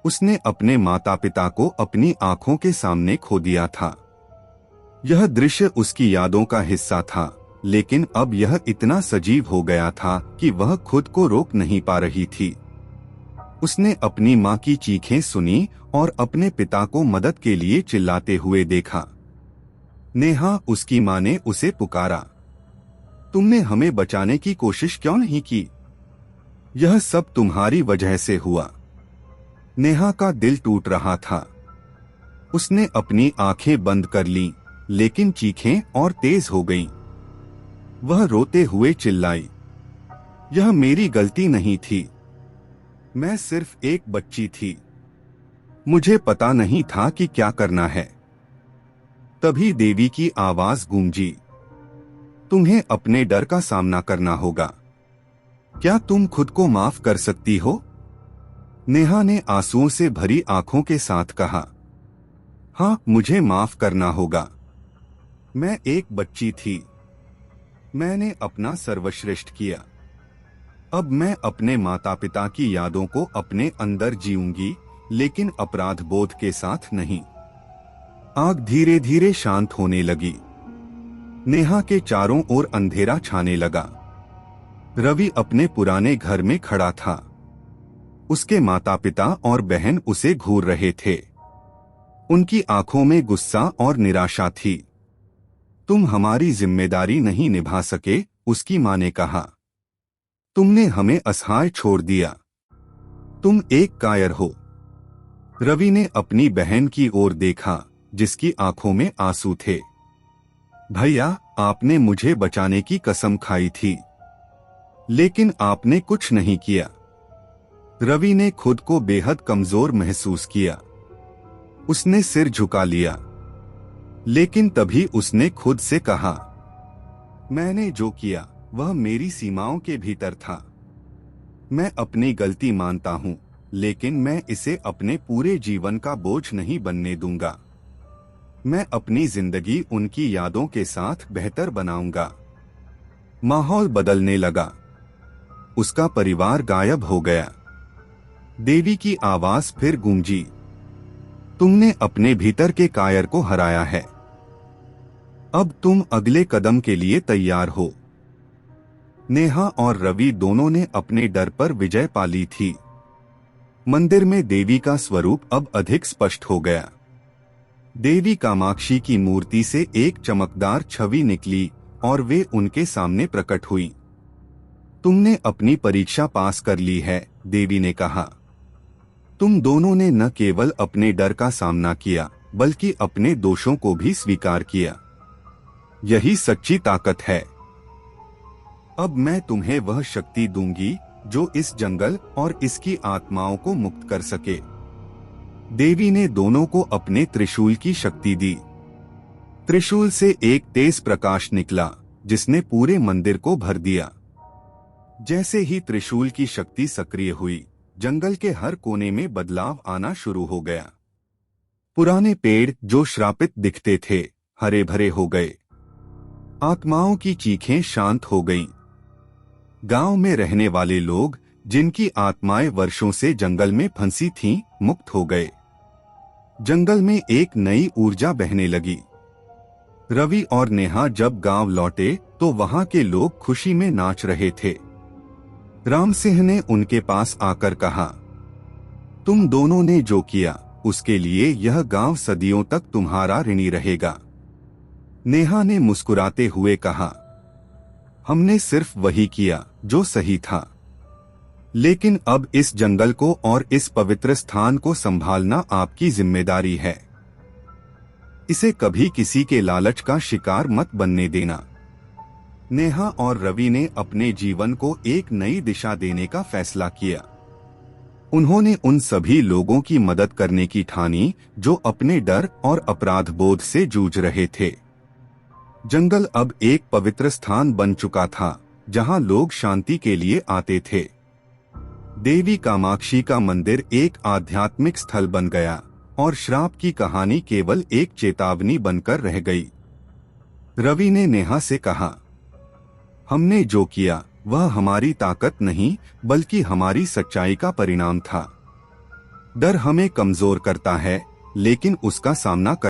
उसने अपने माता पिता को अपनी आंखों के सामने खो दिया था। यह दृश्य उसकी यादों का हिस्सा था, लेकिन अब यह इतना सजीव हो गया था कि वह खुद को रोक नहीं पा रही थी। उसने अपनी मां की चीखें सुनी और अपने पिता को मदद के लिए चिल्लाते हुए देखा। नेहा, उसकी मां ने उसे पुकारा, तुमने हमें बचाने की कोशिश क्यों नहीं की? यह सब तुम्हारी वजह से हुआ। नेहा का दिल टूट रहा था। उसने अपनी आंखें बंद कर लीं, लेकिन चीखें और तेज हो गईं। वह रोते हुए चिल्लाई, यह मेरी गलती नहीं थी। मैं सिर्फ एक बच्ची थी। मुझे पता नहीं था कि क्या करना है। तभी देवी की आवाज गूंजी, तुम्हें अपने डर का सामना करना होगा। क्या तुम खुद को माफ कर सकती हो? नेहा ने आंसुओं से भरी आंखों के साथ कहा, हाँ, मुझे माफ करना होगा। मैं एक बच्ची थी। मैंने अपना सर्वश्रेष्ठ किया। अब मैं अपने माता पिता की यादों को अपने अंदर जीऊंगी, लेकिन अपराध बोध के साथ नहीं। आग धीरे धीरे शांत होने लगी। नेहा के चारों ओर अंधेरा छाने लगा। रवि अपने पुराने घर में खड़ा था। उसके माता पिता और बहन उसे घूर रहे थे। उनकी आंखों में गुस्सा और निराशा थी। तुम हमारी जिम्मेदारी नहीं निभा सके, उसकी मां ने कहा। तुमने हमें असहाय छोड़ दिया। तुम एक कायर हो। रवि ने अपनी बहन की ओर देखा, जिसकी आंखों में आंसू थे। भैया, आपने मुझे बचाने की कसम खाई थी, लेकिन आपने कुछ नहीं किया। रवि ने खुद को बेहद कमजोर महसूस किया। उसने सिर झुका लिया, लेकिन तभी उसने खुद से कहा, मैंने जो किया वह मेरी सीमाओं के भीतर था। मैं अपनी गलती मानता हूं, लेकिन मैं इसे अपने पूरे जीवन का बोझ नहीं बनने दूंगा। मैं अपनी जिंदगी उनकी यादों के साथ बेहतर बनाऊंगा। माहौल बदलने लगा। उसका परिवार गायब हो गया। देवी की आवाज फिर गूंजी, तुमने अपने भीतर के कायर को हराया है। अब तुम अगले कदम के लिए तैयार हो। नेहा और रवि दोनों ने अपने डर पर विजय पा ली थी। मंदिर में देवी का स्वरूप अब अधिक स्पष्ट हो गया। देवी कामाक्षी की मूर्ति से एक चमकदार छवि निकली और वे उनके सामने प्रकट हुई। तुमने अपनी परीक्षा पास कर ली है, देवी ने कहा। तुम दोनों ने न केवल अपने डर का सामना किया, बल्कि अपने दोषों को भी स्वीकार किया। यही सच्ची ताकत है। अब मैं तुम्हें वह शक्ति दूंगी जो इस जंगल और इसकी आत्माओं को मुक्त कर सके। देवी ने दोनों को अपने त्रिशूल की शक्ति दी। त्रिशूल से एक तेज प्रकाश निकला, जिसने पूरे मंदिर को भर दिया। जैसे ही त्रिशूल की शक्ति सक्रिय हुई, जंगल के हर कोने में बदलाव आना शुरू हो गया। पुराने पेड़ जो श्रापित दिखते थे, हरे भरे हो गए। आत्माओं की चीखें शांत हो गईं। गांव में रहने वाले लोग, जिनकी आत्माएं वर्षों से जंगल में फंसी थीं, मुक्त हो गए। जंगल में एक नई ऊर्जा बहने लगी। रवि और नेहा जब गांव लौटे तो वहां के लोग खुशी में नाच रहे थे। राम सिंह ने उनके पास आकर कहा, तुम दोनों ने जो किया उसके लिए यह गांव सदियों तक तुम्हारा ऋणी रहेगा। नेहा ने मुस्कुराते हुए कहा, हमने सिर्फ वही किया जो सही था, लेकिन अब इस जंगल को और इस पवित्र स्थान को संभालना आपकी जिम्मेदारी है। इसे कभी किसी के लालच का शिकार मत बनने देना। नेहा और रवि ने अपने जीवन को एक नई दिशा देने का फैसला किया। उन्होंने उन सभी लोगों की मदद करने की ठानी जो अपने डर और अपराध बोध से जूझ रहे थे। जंगल अब एक पवित्र स्थान बन चुका था, जहां लोग शांति के लिए आते थे। देवी कामाक्षी का मंदिर एक आध्यात्मिक स्थल बन गया और श्राप की कहानी केवल एक चेतावनी बनकर रह गई। रवि ने नेहा से कहा, हमने जो किया वह हमारी ताकत नहीं बल्कि हमारी सच्चाई का परिणाम था। डर हमें कमजोर करता है, लेकिन उसका सामना